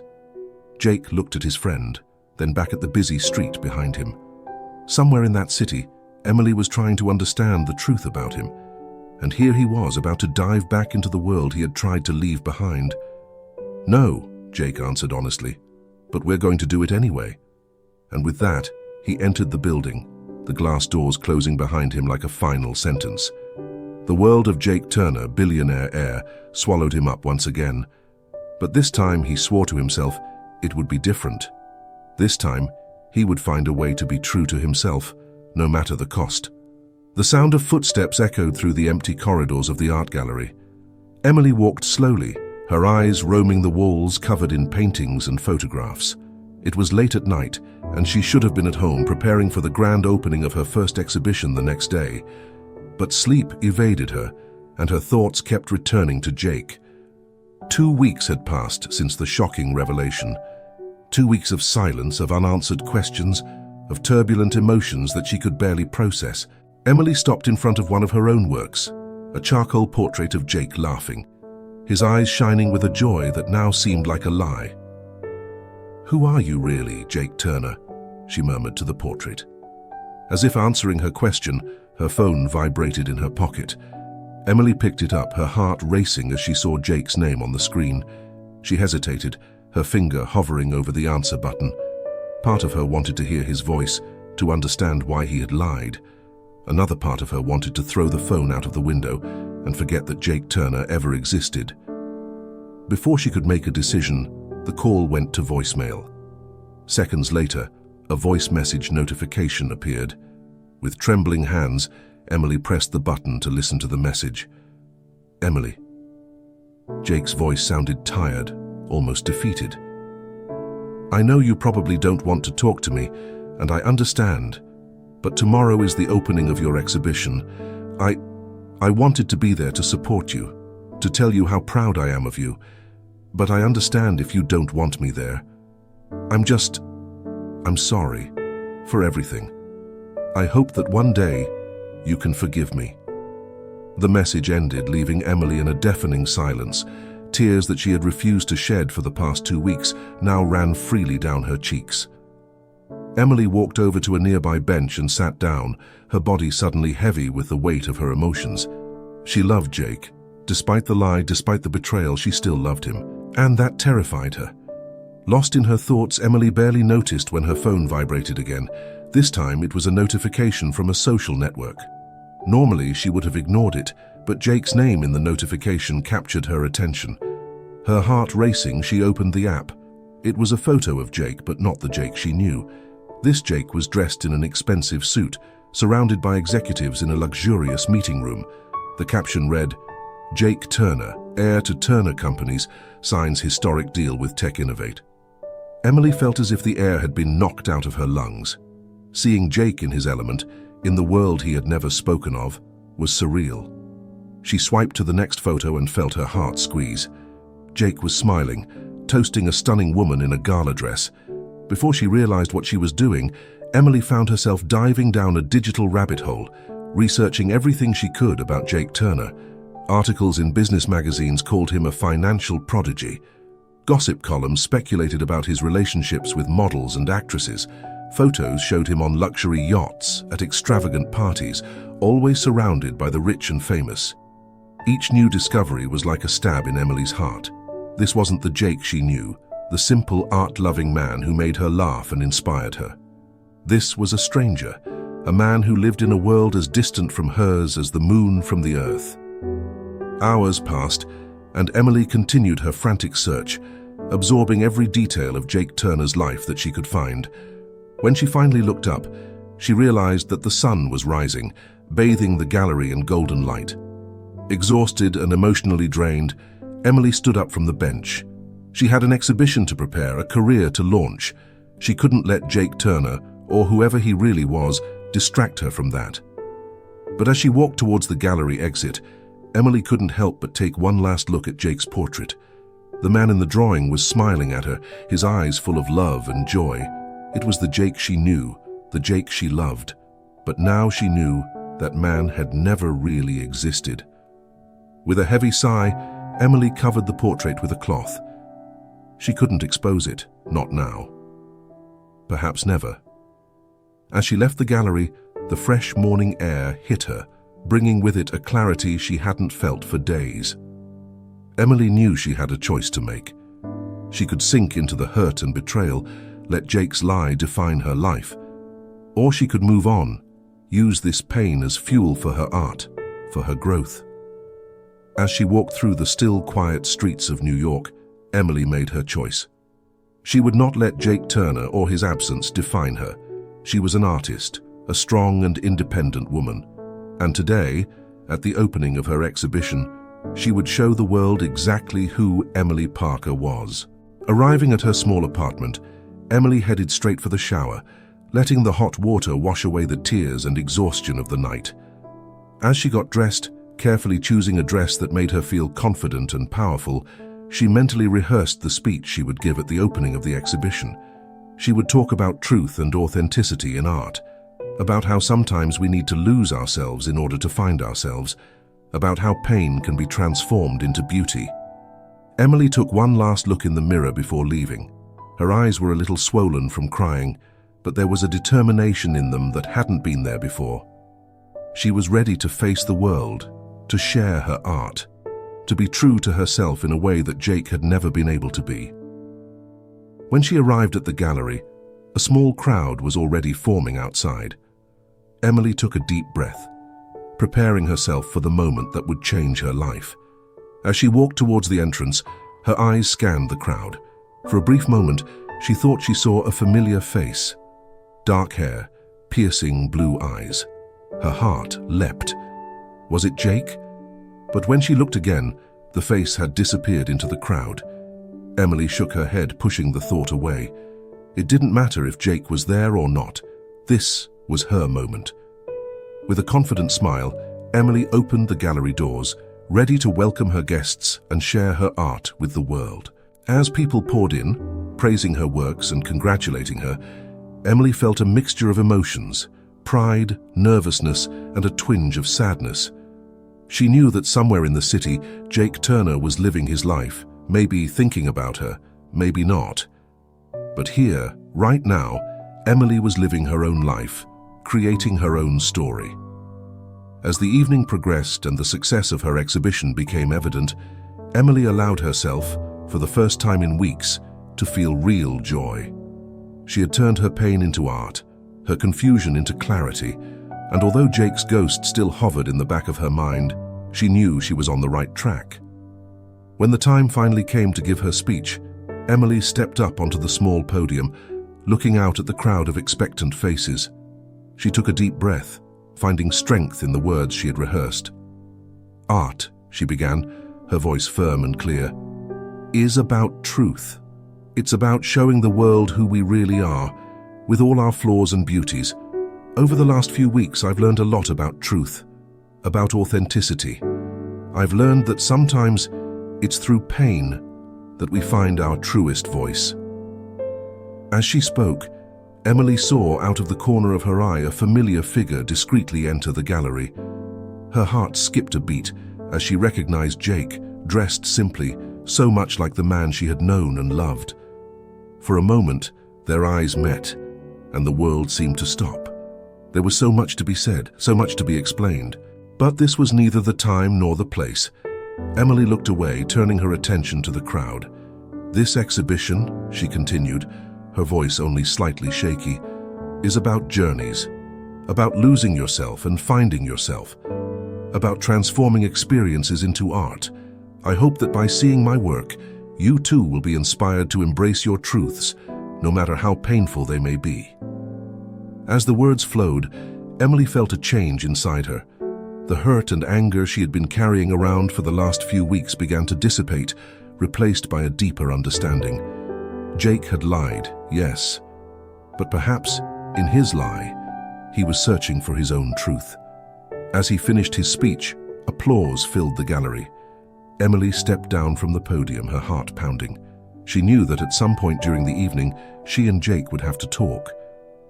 Jake looked at his friend, then back at the busy street behind him. Somewhere in that city, Emily was trying to understand the truth about him, and here he was about to dive back into the world he had tried to leave behind. "No," Jake answered honestly, "but we're going to do it anyway." And with that, he entered the building, the glass doors closing behind him like a final sentence. The world of Jake Turner, billionaire heir, swallowed him up once again. But this time he swore to himself it would be different. This time he would find a way to be true to himself, no matter the cost. The sound of footsteps echoed through the empty corridors of the art gallery. Emily walked slowly, her eyes roaming the walls covered in paintings and photographs. It was late at night, and she should have been at home preparing for the grand opening of her first exhibition the next day. But sleep evaded her, and her thoughts kept returning to Jake. 2 weeks had passed since the shocking revelation. 2 weeks of silence, of unanswered questions, of turbulent emotions that she could barely process. Emily stopped in front of one of her own works, a charcoal portrait of Jake laughing, his eyes shining with a joy that now seemed like a lie. "Who are you really, Jake Turner?" she murmured to the portrait. As if answering her question, her phone vibrated in her pocket. Emily picked it up, her heart racing as she saw Jake's name on the screen. She hesitated, her finger hovering over the answer button. Part of her wanted to hear his voice, to understand why he had lied. Another part of her wanted to throw the phone out of the window and forget that Jake Turner ever existed. Before she could make a decision, the call went to voicemail. Seconds later, a voice message notification appeared. With trembling hands, Emily pressed the button to listen to the message. "Emily." Jake's voice sounded tired, almost defeated. "I know you probably don't want to talk to me, and I understand, but tomorrow is the opening of your exhibition. I wanted to be there to support you, to tell you how proud I am of you, but I understand if you don't want me there. I'm sorry for everything. I hope that one day you can forgive me." The message ended, leaving Emily in a deafening silence. Tears that she had refused to shed for the past 2 weeks now ran freely down her cheeks. Emily walked over to a nearby bench and sat down, her body suddenly heavy with the weight of her emotions. She loved Jake. Despite the lie, despite the betrayal, she still loved him, and that terrified her. Lost in her thoughts, Emily barely noticed when her phone vibrated again. This time it was a notification from a social network. Normally she would have ignored it, but Jake's name in the notification captured her attention. Her heart racing, she opened the app. It was a photo of Jake, but not the Jake she knew. This Jake was dressed in an expensive suit, surrounded by executives in a luxurious meeting room. The caption read, "Jake Turner, heir to Turner Companies, signs historic deal with Tech Innovate." Emily felt as if the air had been knocked out of her lungs. Seeing Jake in his element, in the world he had never spoken of, was surreal. She swiped to the next photo and felt her heart squeeze. Jake was smiling, toasting a stunning woman in a gala dress. Before she realized what she was doing, Emily found herself diving down a digital rabbit hole, researching everything she could about Jake Turner. Articles in business magazines called him a financial prodigy. Gossip columns speculated about his relationships with models and actresses. Photos showed him on luxury yachts, at extravagant parties, always surrounded by the rich and famous. Each new discovery was like a stab in Emily's heart. This wasn't the Jake she knew, the simple, art-loving man who made her laugh and inspired her. This was a stranger, a man who lived in a world as distant from hers as the moon from the earth. Hours passed, and Emily continued her frantic search, absorbing every detail of Jake Turner's life that she could find. When she finally looked up, she realized that the sun was rising, bathing the gallery in golden light. Exhausted and emotionally drained, Emily stood up from the bench. She had an exhibition to prepare, a career to launch. She couldn't let Jake Turner, or whoever he really was, distract her from that. But as she walked towards the gallery exit, Emily couldn't help but take one last look at Jake's portrait. The man in the drawing was smiling at her, his eyes full of love and joy. It was the Jake she knew, the Jake she loved. But now she knew that man had never really existed. With a heavy sigh, Emily covered the portrait with a cloth. She couldn't expose it, not now. Perhaps never. As she left the gallery, the fresh morning air hit her, bringing with it a clarity she hadn't felt for days. Emily knew she had a choice to make. She could sink into the hurt and betrayal, let Jake's lie define her life. Or she could move on, use this pain as fuel for her art, for her growth. As she walked through the still, quiet streets of New York, Emily made her choice. She would not let Jake Turner or his absence define her. She was an artist, a strong and independent woman. And today, at the opening of her exhibition, she would show the world exactly who Emily Parker was. Arriving at her small apartment, Emily headed straight for the shower, letting the hot water wash away the tears and exhaustion of the night. As she got dressed, carefully choosing a dress that made her feel confident and powerful, she mentally rehearsed the speech she would give at the opening of the exhibition. She would talk about truth and authenticity in art, about how sometimes we need to lose ourselves in order to find ourselves, about how pain can be transformed into beauty. Emily took one last look in the mirror before leaving. Her eyes were a little swollen from crying, but there was a determination in them that hadn't been there before. She was ready to face the world, to share her art, to be true to herself in a way that Jake had never been able to be. When she arrived at the gallery, a small crowd was already forming outside. Emily took a deep breath, preparing herself for the moment that would change her life. As she walked towards the entrance, her eyes scanned the crowd. For a brief moment, she thought she saw a familiar face. Dark hair, piercing blue eyes. Her heart leapt. Was it Jake? But when she looked again, the face had disappeared into the crowd. Emily shook her head, pushing the thought away. It didn't matter if Jake was there or not. This was her moment. With a confident smile, Emily opened the gallery doors, ready to welcome her guests and share her art with the world. As people poured in, praising her works and congratulating her, Emily felt a mixture of emotions: pride, nervousness, and a twinge of sadness. She knew that somewhere in the city, Jake Turner was living his life, maybe thinking about her, maybe not. But here, right now, Emily was living her own life, creating her own story. As the evening progressed and the success of her exhibition became evident, Emily allowed herself, for the first time in weeks, to feel real joy. She had turned her pain into art, her confusion into clarity, and although Jake's ghost still hovered in the back of her mind, she knew she was on the right track. When the time finally came to give her speech, Emily stepped up onto the small podium, looking out at the crowd of expectant faces. She took a deep breath, finding strength in the words she had rehearsed. "Art," she began, her voice firm and clear, "is about truth. It's about showing the world who we really are, with all our flaws and beauties. Over the last few weeks, I've learned a lot about truth, about authenticity. I've learned that sometimes it's through pain that we find our truest voice." As she spoke, Emily saw out of the corner of her eye a familiar figure discreetly enter the gallery. Her heart skipped a beat as she recognized Jake, dressed simply, so much like the man she had known and loved. For a moment, their eyes met, and the world seemed to stop. There was so much to be said, so much to be explained. But this was neither the time nor the place. Emily looked away, turning her attention to the crowd. "This exhibition," she continued, her voice only slightly shaky, "is about journeys, about losing yourself and finding yourself, about transforming experiences into art. I hope that by seeing my work, you too will be inspired to embrace your truths, no matter how painful they may be." As the words flowed, Emily felt a change inside her. The hurt and anger she had been carrying around for the last few weeks began to dissipate, replaced by a deeper understanding. Jake had lied, yes, but perhaps, in his lie, he was searching for his own truth. As he finished his speech, applause filled the gallery. Emily stepped down from the podium, her heart pounding. She knew that at some point during the evening, she and Jake would have to talk.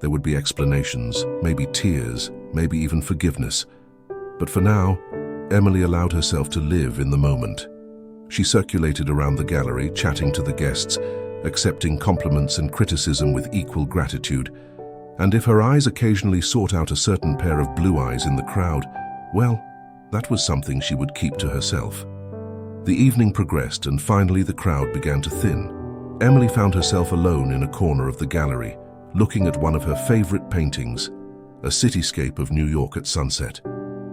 There would be explanations, maybe tears, maybe even forgiveness. But for now, Emily allowed herself to live in the moment. She circulated around the gallery, chatting to the guests, accepting compliments and criticism with equal gratitude. And if her eyes occasionally sought out a certain pair of blue eyes in the crowd, well, that was something she would keep to herself. The evening progressed, and finally the crowd began to thin. Emily found herself alone in a corner of the gallery, looking at one of her favorite paintings, a cityscape of New York at sunset.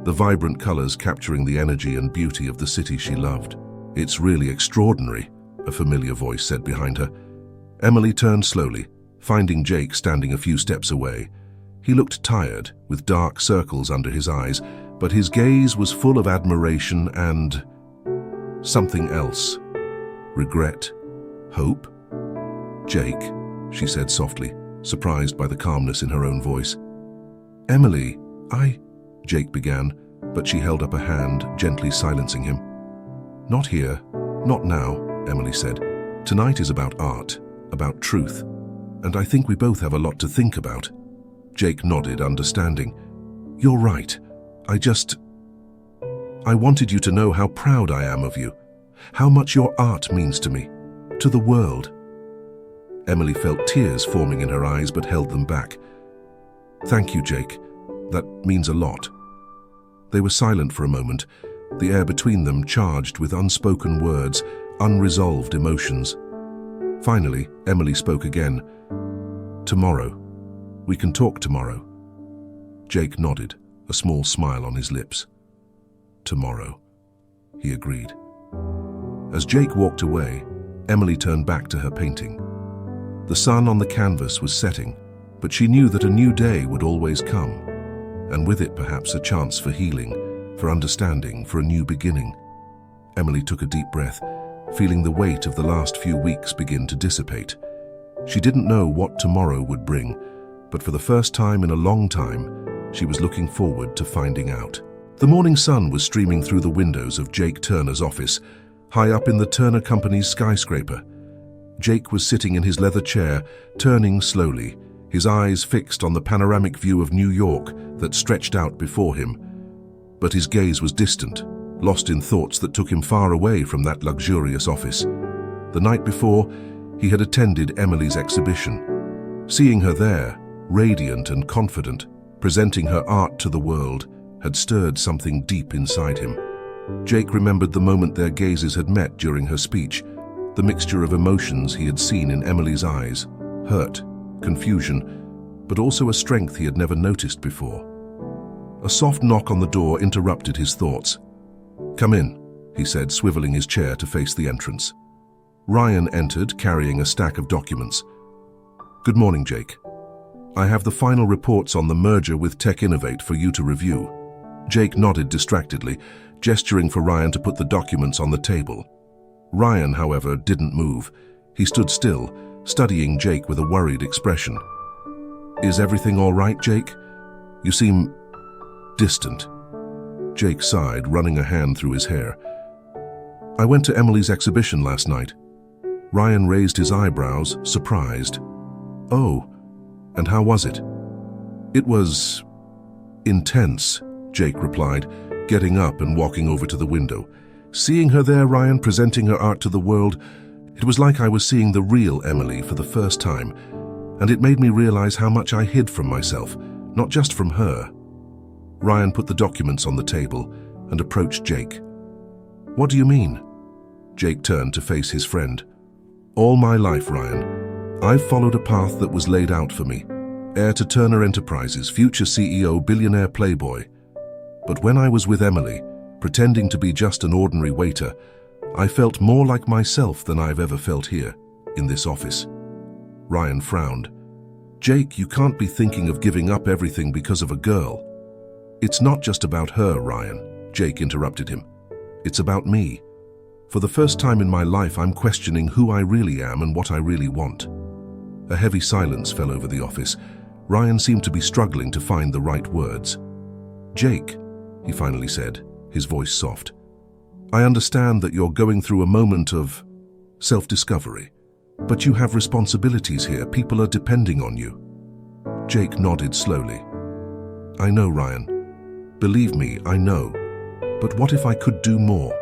the vibrant colors capturing the energy and beauty of the city she loved. "It's really extraordinary," a familiar voice said behind her. Emily turned slowly, finding Jake standing a few steps away. He looked tired, with dark circles under his eyes, but his gaze was full of admiration and something else. Regret? Hope? "Jake," she said softly, surprised by the calmness in her own voice. "Emily, Jake began, but she held up a hand, gently silencing him. "Not here, not now," Emily said. "Tonight is about art, about truth, and I think we both have a lot to think about." Jake nodded, understanding. "You're right. I wanted you to know how proud I am of you, how much your art means to me, to the world." Emily felt tears forming in her eyes but held them back. "Thank you, Jake. That means a lot." They were silent for a moment, the air between them charged with unspoken words, unresolved emotions. Finally, Emily spoke again. "Tomorrow. We can talk tomorrow." Jake nodded, a small smile on his lips. "Tomorrow," he agreed. As Jake walked away, Emily turned back to her painting. The sun on the canvas was setting, but she knew that a new day would always come, and with it perhaps a chance for healing, for understanding, for a new beginning. Emily took a deep breath, feeling the weight of the last few weeks begin to dissipate. She didn't know what tomorrow would bring, but for the first time in a long time, she was looking forward to finding out. The morning sun was streaming through the windows of Jake Turner's office, high up in the Turner Company's skyscraper. Jake was sitting in his leather chair, turning slowly, his eyes fixed on the panoramic view of New York that stretched out before him. But his gaze was distant, lost in thoughts that took him far away from that luxurious office. The night before, he had attended Emily's exhibition. Seeing her there, radiant and confident, presenting her art to the world, had stirred something deep inside him. Jake remembered the moment their gazes had met during her speech, the mixture of emotions he had seen in Emily's eyes, hurt, confusion, but also a strength he had never noticed before. A soft knock on the door interrupted his thoughts. "Come in," he said, swiveling his chair to face the entrance. Ryan entered, carrying a stack of documents. "Good morning, Jake. I have the final reports on the merger with Tech Innovate for you to review." Jake nodded distractedly, gesturing for Ryan to put the documents on the table. Ryan, however, didn't move. He stood still, studying Jake with a worried expression. "Is everything all right, Jake? You seem distant." Jake sighed, running a hand through his hair. "I went to Emily's exhibition last night." Ryan raised his eyebrows, surprised. "Oh, and how was it?" "It was intense," Jake replied, getting up and walking over to the window. "Seeing her there, Ryan, presenting her art to the world, it was like I was seeing the real Emily for the first time, and it made me realize how much I hid from myself, not just from her." Ryan put the documents on the table and approached Jake. "What do you mean?" Jake turned to face his friend. "All my life, Ryan, I've followed a path that was laid out for me. Heir to Turner Enterprises, future CEO, billionaire playboy. But when I was with Emily, pretending to be just an ordinary waiter, I felt more like myself than I've ever felt here, in this office." Ryan frowned. "Jake, you can't be thinking of giving up everything because of a girl." "It's not just about her, Ryan," Jake interrupted him. "It's about me. For the first time in my life, I'm questioning who I really am and what I really want." A heavy silence fell over the office. Ryan seemed to be struggling to find the right words. "Jake," he finally said, his voice soft, "I understand that you're going through a moment of self-discovery, but you have responsibilities here. People are depending on you." Jake nodded slowly. "I know, Ryan. Believe me, I know. But what if I could do more?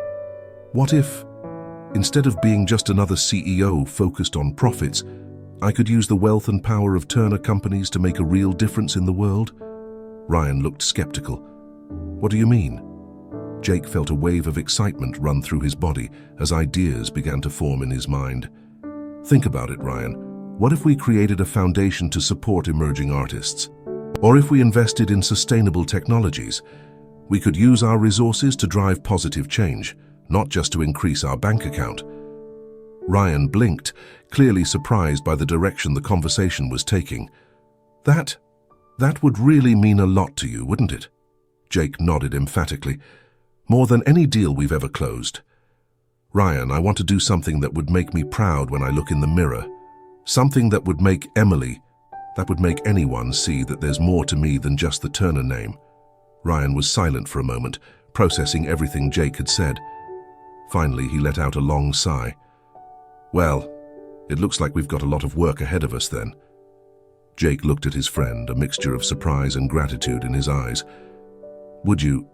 What if, instead of being just another CEO focused on profits, I could use the wealth and power of Turner Companies to make a real difference in the world?" Ryan looked skeptical. "What do you mean?" Jake felt a wave of excitement run through his body as ideas began to form in his mind. "Think about it, Ryan. What if we created a foundation to support emerging artists? Or if we invested in sustainable technologies? We could use our resources to drive positive change, not just to increase our bank account. Ryan blinked, clearly surprised by the direction the conversation was taking. That would really mean a lot to you, wouldn't it? Jake nodded emphatically. More than any deal we've ever closed. Ryan, I want to do something that would make me proud when I look in the mirror. Something that would make Emily, that would make anyone see that there's more to me than just the Turner name. Ryan was silent for a moment, processing everything Jake had said. Finally, he let out a long sigh. Well, it looks like we've got a lot of work ahead of us then. Jake looked at his friend, a mixture of surprise and gratitude in his eyes. Would you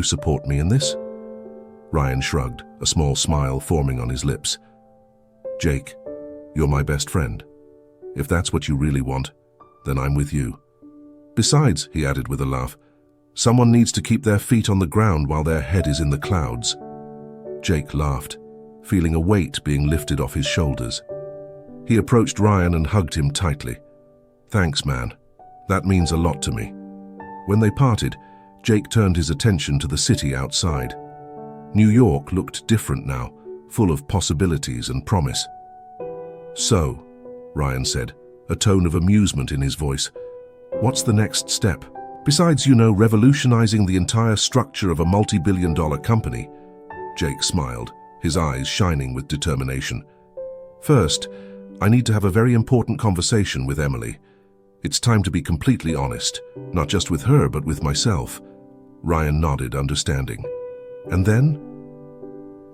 support me in this? Ryan shrugged, a small smile forming on his lips. Jake, you're my best friend. If that's what you really want, then I'm with you. Besides, he added with a laugh, someone needs to keep their feet on the ground while their head is in the clouds. Jake laughed, feeling a weight being lifted off his shoulders. He approached Ryan and hugged him tightly. Thanks, man. That means a lot to me. When they parted, Jake turned his attention to the city outside. New York looked different now, full of possibilities and promise. So, Ryan said, a tone of amusement in his voice, what's the next step? Besides, revolutionizing the entire structure of a multi-billion-dollar company. Jake smiled, his eyes shining with determination. First, I need to have a very important conversation with Emily. It's time to be completely honest, not just with her, but with myself. Ryan nodded, understanding. And then?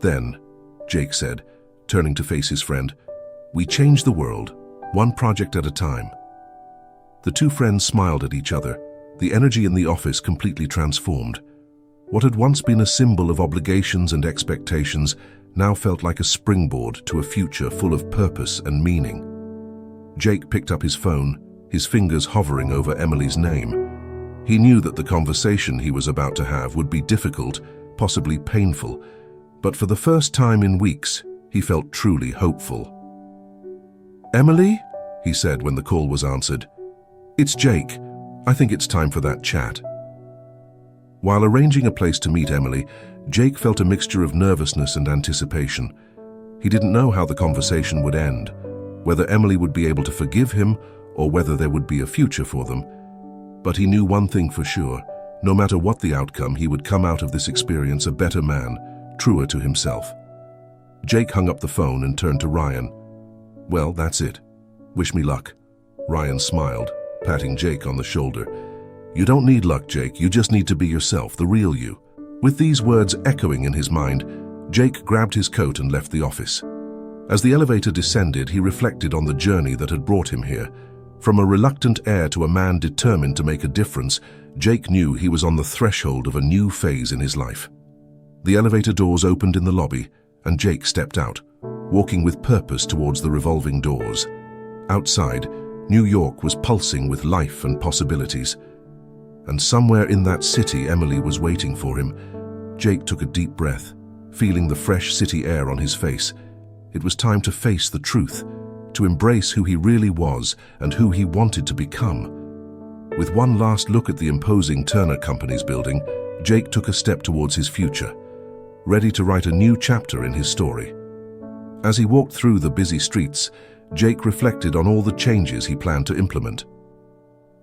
Then, Jake said, turning to face his friend, we change the world, one project at a time. The two friends smiled at each other, the energy in the office completely transformed. What had once been a symbol of obligations and expectations now felt like a springboard to a future full of purpose and meaning. Jake picked up his phone, his fingers hovering over Emily's name. He knew that the conversation he was about to have would be difficult, possibly painful, but for the first time in weeks, he felt truly hopeful. Emily? He said when the call was answered. It's Jake. I think it's time for that chat. While arranging a place to meet Emily, Jake felt a mixture of nervousness and anticipation. He didn't know how the conversation would end, whether Emily would be able to forgive him or whether there would be a future for them. But he knew one thing for sure. No matter what the outcome, he would come out of this experience a better man, truer to himself. Jake hung up the phone and turned to Ryan. Well, that's it. Wish me luck. Ryan smiled, patting Jake on the shoulder. You don't need luck, Jake. You just need to be yourself, the real you. With these words echoing in his mind, Jake grabbed his coat and left the office. As the elevator descended, he reflected on the journey that had brought him here. From a reluctant heir to a man determined to make a difference, Jake knew he was on the threshold of a new phase in his life. The elevator doors opened in the lobby, and Jake stepped out, walking with purpose towards the revolving doors. Outside, New York was pulsing with life and possibilities. And somewhere in that city, Emily was waiting for him. Jake took a deep breath, feeling the fresh city air on his face. It was time to face the truth, to embrace who he really was and who he wanted to become. With one last look at the imposing Turner Company's building, Jake took a step towards his future, ready to write a new chapter in his story. As he walked through the busy streets, Jake reflected on all the changes he planned to implement.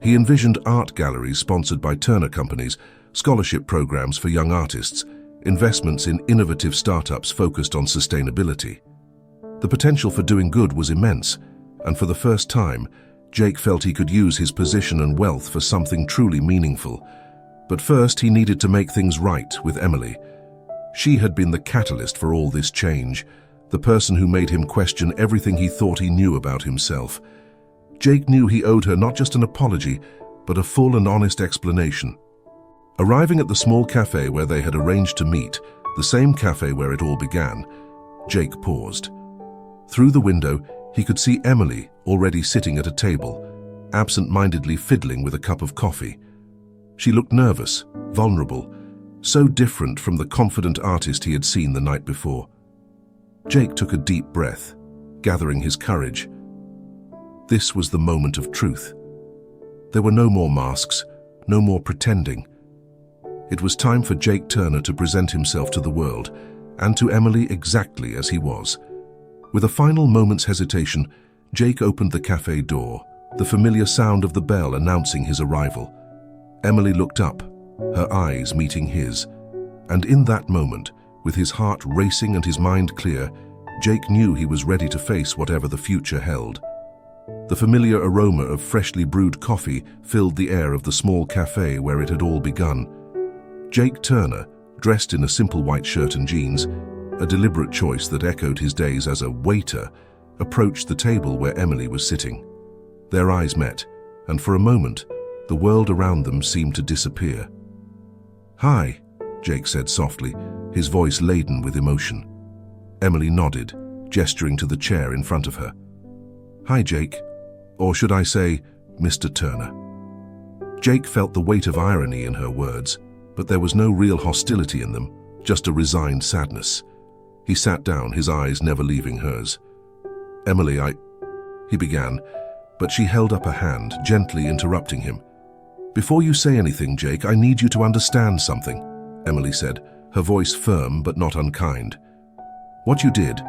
He envisioned art galleries sponsored by Turner Companies, scholarship programs for young artists, investments in innovative startups focused on sustainability. The potential for doing good was immense, and for the first time, Jake felt he could use his position and wealth for something truly meaningful. But first, he needed to make things right with Emily. She had been the catalyst for all this change, the person who made him question everything he thought he knew about himself. Jake knew he owed her not just an apology, but a full and honest explanation. Arriving at the small cafe where they had arranged to meet, the same cafe where it all began, Jake paused. Through the window, he could see Emily already sitting at a table, absent-mindedly fiddling with a cup of coffee. She looked nervous, vulnerable, so different from the confident artist he had seen the night before. Jake took a deep breath, gathering his courage. This was the moment of truth. There were no more masks, no more pretending. It was time for Jake Turner to present himself to the world, and to Emily exactly as he was. With a final moment's hesitation, Jake opened the cafe door, the familiar sound of the bell announcing his arrival. Emily looked up, her eyes meeting his, and in that moment, with his heart racing and his mind clear, Jake knew he was ready to face whatever the future held. The familiar aroma of freshly brewed coffee filled the air of the small cafe where it had all begun. Jake Turner, dressed in a simple white shirt and jeans, a deliberate choice that echoed his days as a waiter, approached the table where Emily was sitting. Their eyes met, and for a moment, the world around them seemed to disappear. "Hi," Jake said softly, his voice laden with emotion. Emily nodded, gesturing to the chair in front of her. "Hi, Jake. Or should I say, Mr. Turner." Jake felt the weight of irony in her words, but there was no real hostility in them, just a resigned sadness. He sat down, his eyes never leaving hers. "Emily, he began, but she held up a hand, gently interrupting him. "Before you say anything, Jake, I need you to understand something," Emily said, her voice firm but not unkind. "What you did,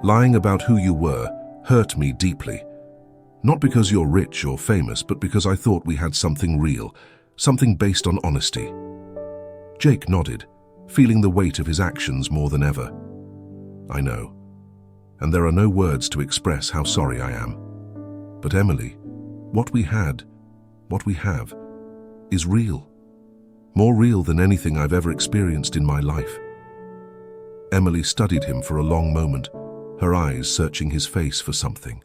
lying about who you were, hurt me deeply. Not because you're rich or famous, but because I thought we had something real, something based on honesty." Jake nodded, feeling the weight of his actions more than ever. "I know, and there are no words to express how sorry I am. But Emily, what we have, is real. More real than anything I've ever experienced in my life." Emily studied him for a long moment, her eyes searching his face for something.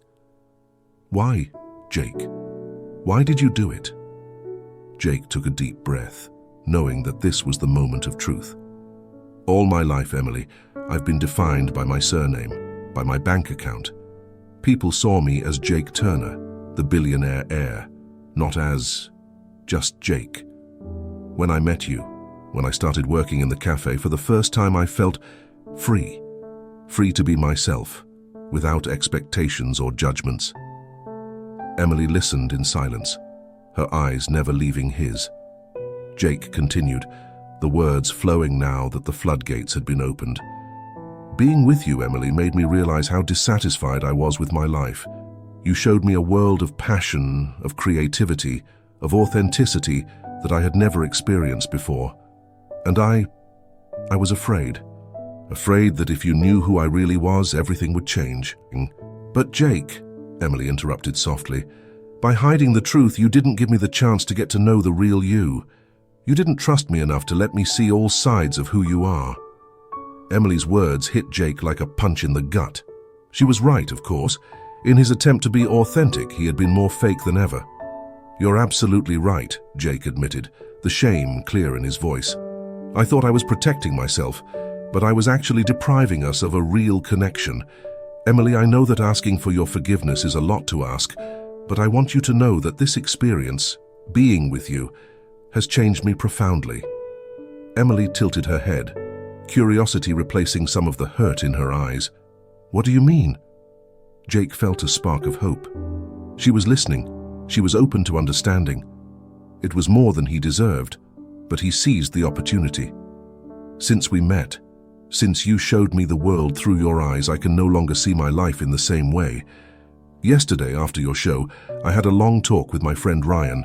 "Why, Jake? Why did you do it?" Jake took a deep breath, knowing that this was the moment of truth. "All my life, Emily, I've been defined by my surname, by my bank account. People saw me as Jake Turner, the billionaire heir, not as just Jake. When I met you, when I started working in the cafe, for the first time I felt free. Free to be myself, without expectations or judgments." Emily listened in silence, her eyes never leaving his. Jake continued, the words flowing now that the floodgates had been opened. "Being with you, Emily, made me realize how dissatisfied I was with my life. You showed me a world of passion, of creativity, of authenticity that I had never experienced before. And I was afraid. Afraid that if you knew who I really was, everything would change." "But Jake," Emily interrupted softly, "by hiding the truth, you didn't give me the chance to get to know the real you. You didn't trust me enough to let me see all sides of who you are." Emily's words hit Jake like a punch in the gut. She was right, of course. In his attempt to be authentic, he had been more fake than ever. "You're absolutely right," Jake admitted, the shame clear in his voice. "I thought I was protecting myself, but I was actually depriving us of a real connection. Emily, I know that asking for your forgiveness is a lot to ask, but I want you to know that this experience, being with you, has changed me profoundly." Emily tilted her head, curiosity replacing some of the hurt in her eyes. "What do you mean?" Jake felt a spark of hope. She was listening. She was open to understanding. It was more than he deserved, but he seized the opportunity. "Since we met, since you showed me the world through your eyes, I can no longer see my life in the same way. Yesterday, after your show, I had a long talk with my friend Ryan.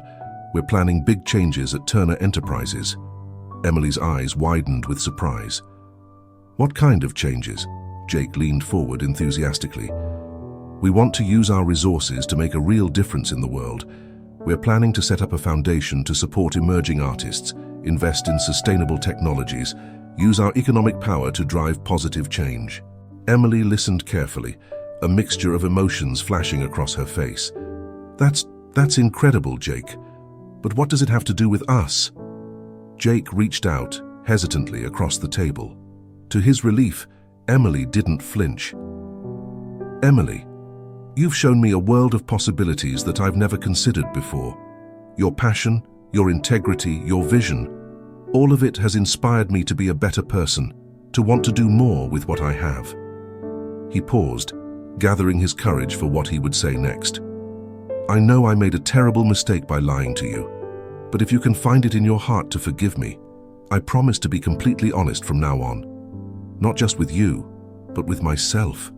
We're planning big changes at Turner Enterprises." Emily's eyes widened with surprise. "What kind of changes?" Jake leaned forward enthusiastically. "We want to use our resources to make a real difference in the world. We're planning to set up a foundation to support emerging artists, invest in sustainable technologies, use our economic power to drive positive change." Emily listened carefully, a mixture of emotions flashing across her face. That's incredible, Jake. But what does it have to do with us?" Jake reached out, hesitantly, across the table. To his relief, Emily didn't flinch. "Emily, you've shown me a world of possibilities that I've never considered before. Your passion, your integrity, your vision, all of it has inspired me to be a better person, to want to do more with what I have." He paused, gathering his courage for what he would say next. "I know I made a terrible mistake by lying to you, but if you can find it in your heart to forgive me, I promise to be completely honest from now on. Not just with you, but with myself."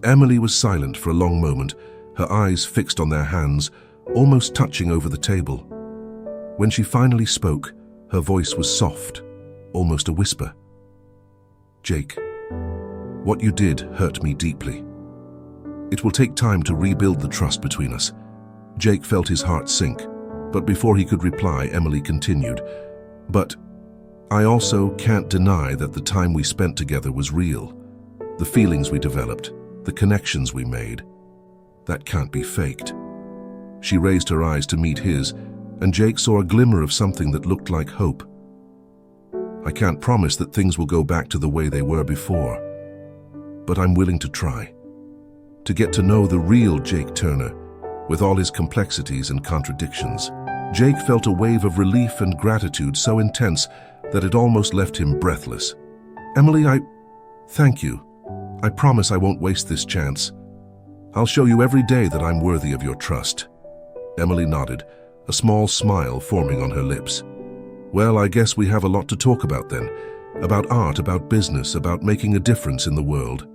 Emily was silent for a long moment, her eyes fixed on their hands, almost touching over the table. When she finally spoke, her voice was soft, almost a whisper. "Jake, what you did hurt me deeply. It will take time to rebuild the trust between us." Jake felt his heart sink, but before he could reply, Emily continued, "But I also can't deny that the time we spent together was real. The feelings we developed, the connections we made, that can't be faked." She raised her eyes to meet his, and Jake saw a glimmer of something that looked like hope. "I can't promise that things will go back to the way they were before, but I'm willing to try. To get to know the real Jake Turner, with all his complexities and contradictions." Jake felt a wave of relief and gratitude so intense that it almost left him breathless. "Emily, thank you. I promise I won't waste this chance. I'll show you every day that I'm worthy of your trust." Emily nodded, a small smile forming on her lips. "Well, I guess we have a lot to talk about then. About art, about business, about making a difference in the world."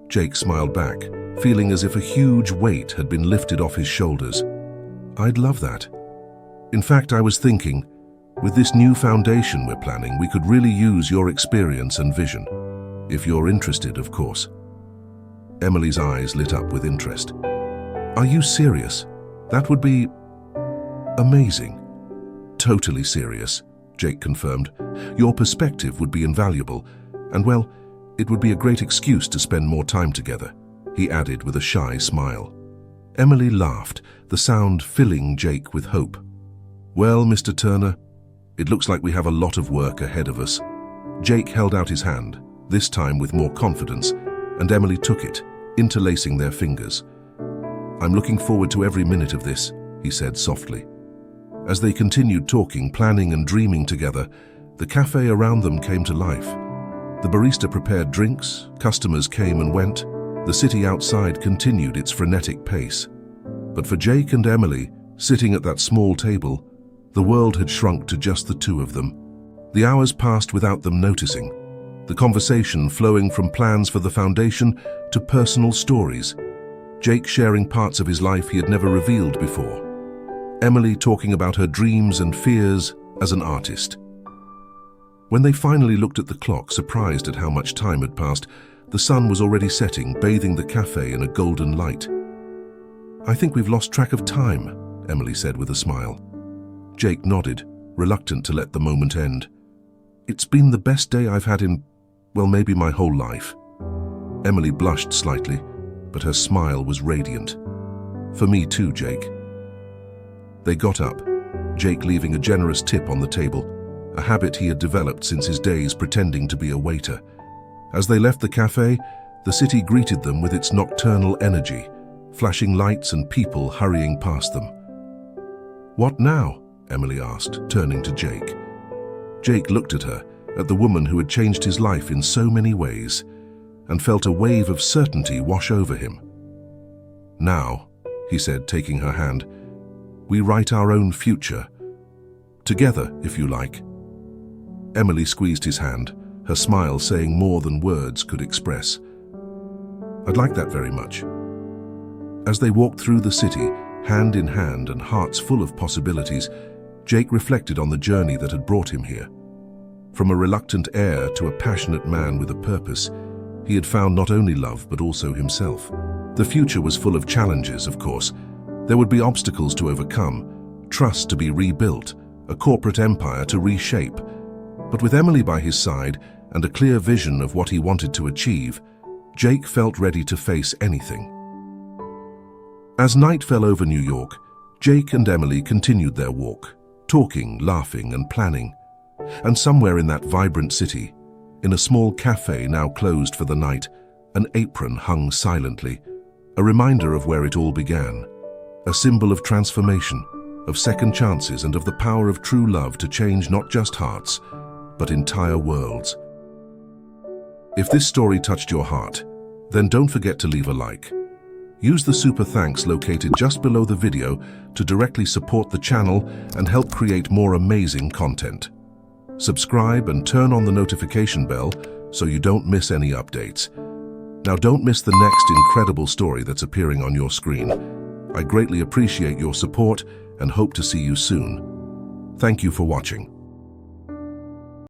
Jake smiled back, feeling as if a huge weight had been lifted off his shoulders. "I'd love that. In fact, I was thinking, with this new foundation we're planning, we could really use your experience and vision. If you're interested, of course." Emily's eyes lit up with interest. "Are you serious? That would be amazing." "Totally serious," Jake confirmed. "Your perspective would be invaluable, and well, it would be a great excuse to spend more time together," he added with a shy smile. Emily laughed, the sound filling Jake with hope. "Well, Mr. Turner, it looks like we have a lot of work ahead of us." Jake held out his hand, this time with more confidence, and Emily took it, interlacing their fingers. "I'm looking forward to every minute of this," he said softly. As they continued talking, planning and dreaming together, the cafe around them came to life. The barista prepared drinks, customers came and went, the city outside continued its frenetic pace. But for Jake and Emily, sitting at that small table, the world had shrunk to just the two of them. The hours passed without them noticing, the conversation flowing from plans for the foundation to personal stories. Jake sharing parts of his life he had never revealed before. Emily talking about her dreams and fears as an artist. When they finally looked at the clock, surprised at how much time had passed, the sun was already setting, bathing the cafe in a golden light. "I think we've lost track of time," Emily said with a smile. Jake nodded, reluctant to let the moment end. "It's been the best day I've had in, well, maybe my whole life." Emily blushed slightly, but her smile was radiant. "For me too, Jake." They got up, Jake leaving a generous tip on the table, a habit he had developed since his days pretending to be a waiter. As they left the cafe, the city greeted them with its nocturnal energy, flashing lights and people hurrying past them. "What now?" Emily asked, turning to Jake. Jake looked at her, at the woman who had changed his life in so many ways, and felt a wave of certainty wash over him. "Now," he said, taking her hand, "we write our own future. Together, if you like." Emily squeezed his hand, her smile saying more than words could express. "I'd like that very much." As they walked through the city, hand in hand and hearts full of possibilities, Jake reflected on the journey that had brought him here. From a reluctant heir to a passionate man with a purpose, he had found not only love but also himself. The future was full of challenges, of course. There would be obstacles to overcome, trust to be rebuilt, a corporate empire to reshape. But with Emily by his side and a clear vision of what he wanted to achieve, Jake felt ready to face anything. As night fell over New York, Jake and Emily continued their walk, talking, laughing, and planning. And somewhere in that vibrant city, in a small cafe now closed for the night, an apron hung silently, a reminder of where it all began, a symbol of transformation, of second chances, and of the power of true love to change not just hearts, but entire worlds. If this story touched your heart, then don't forget to leave a like. Use the super thanks located just below the video to directly support the channel and help create more amazing content. Subscribe and turn on the notification bell so you don't miss any updates. Now don't miss the next incredible story that's appearing on your screen. I greatly appreciate your support and hope to see you soon. Thank you for watching.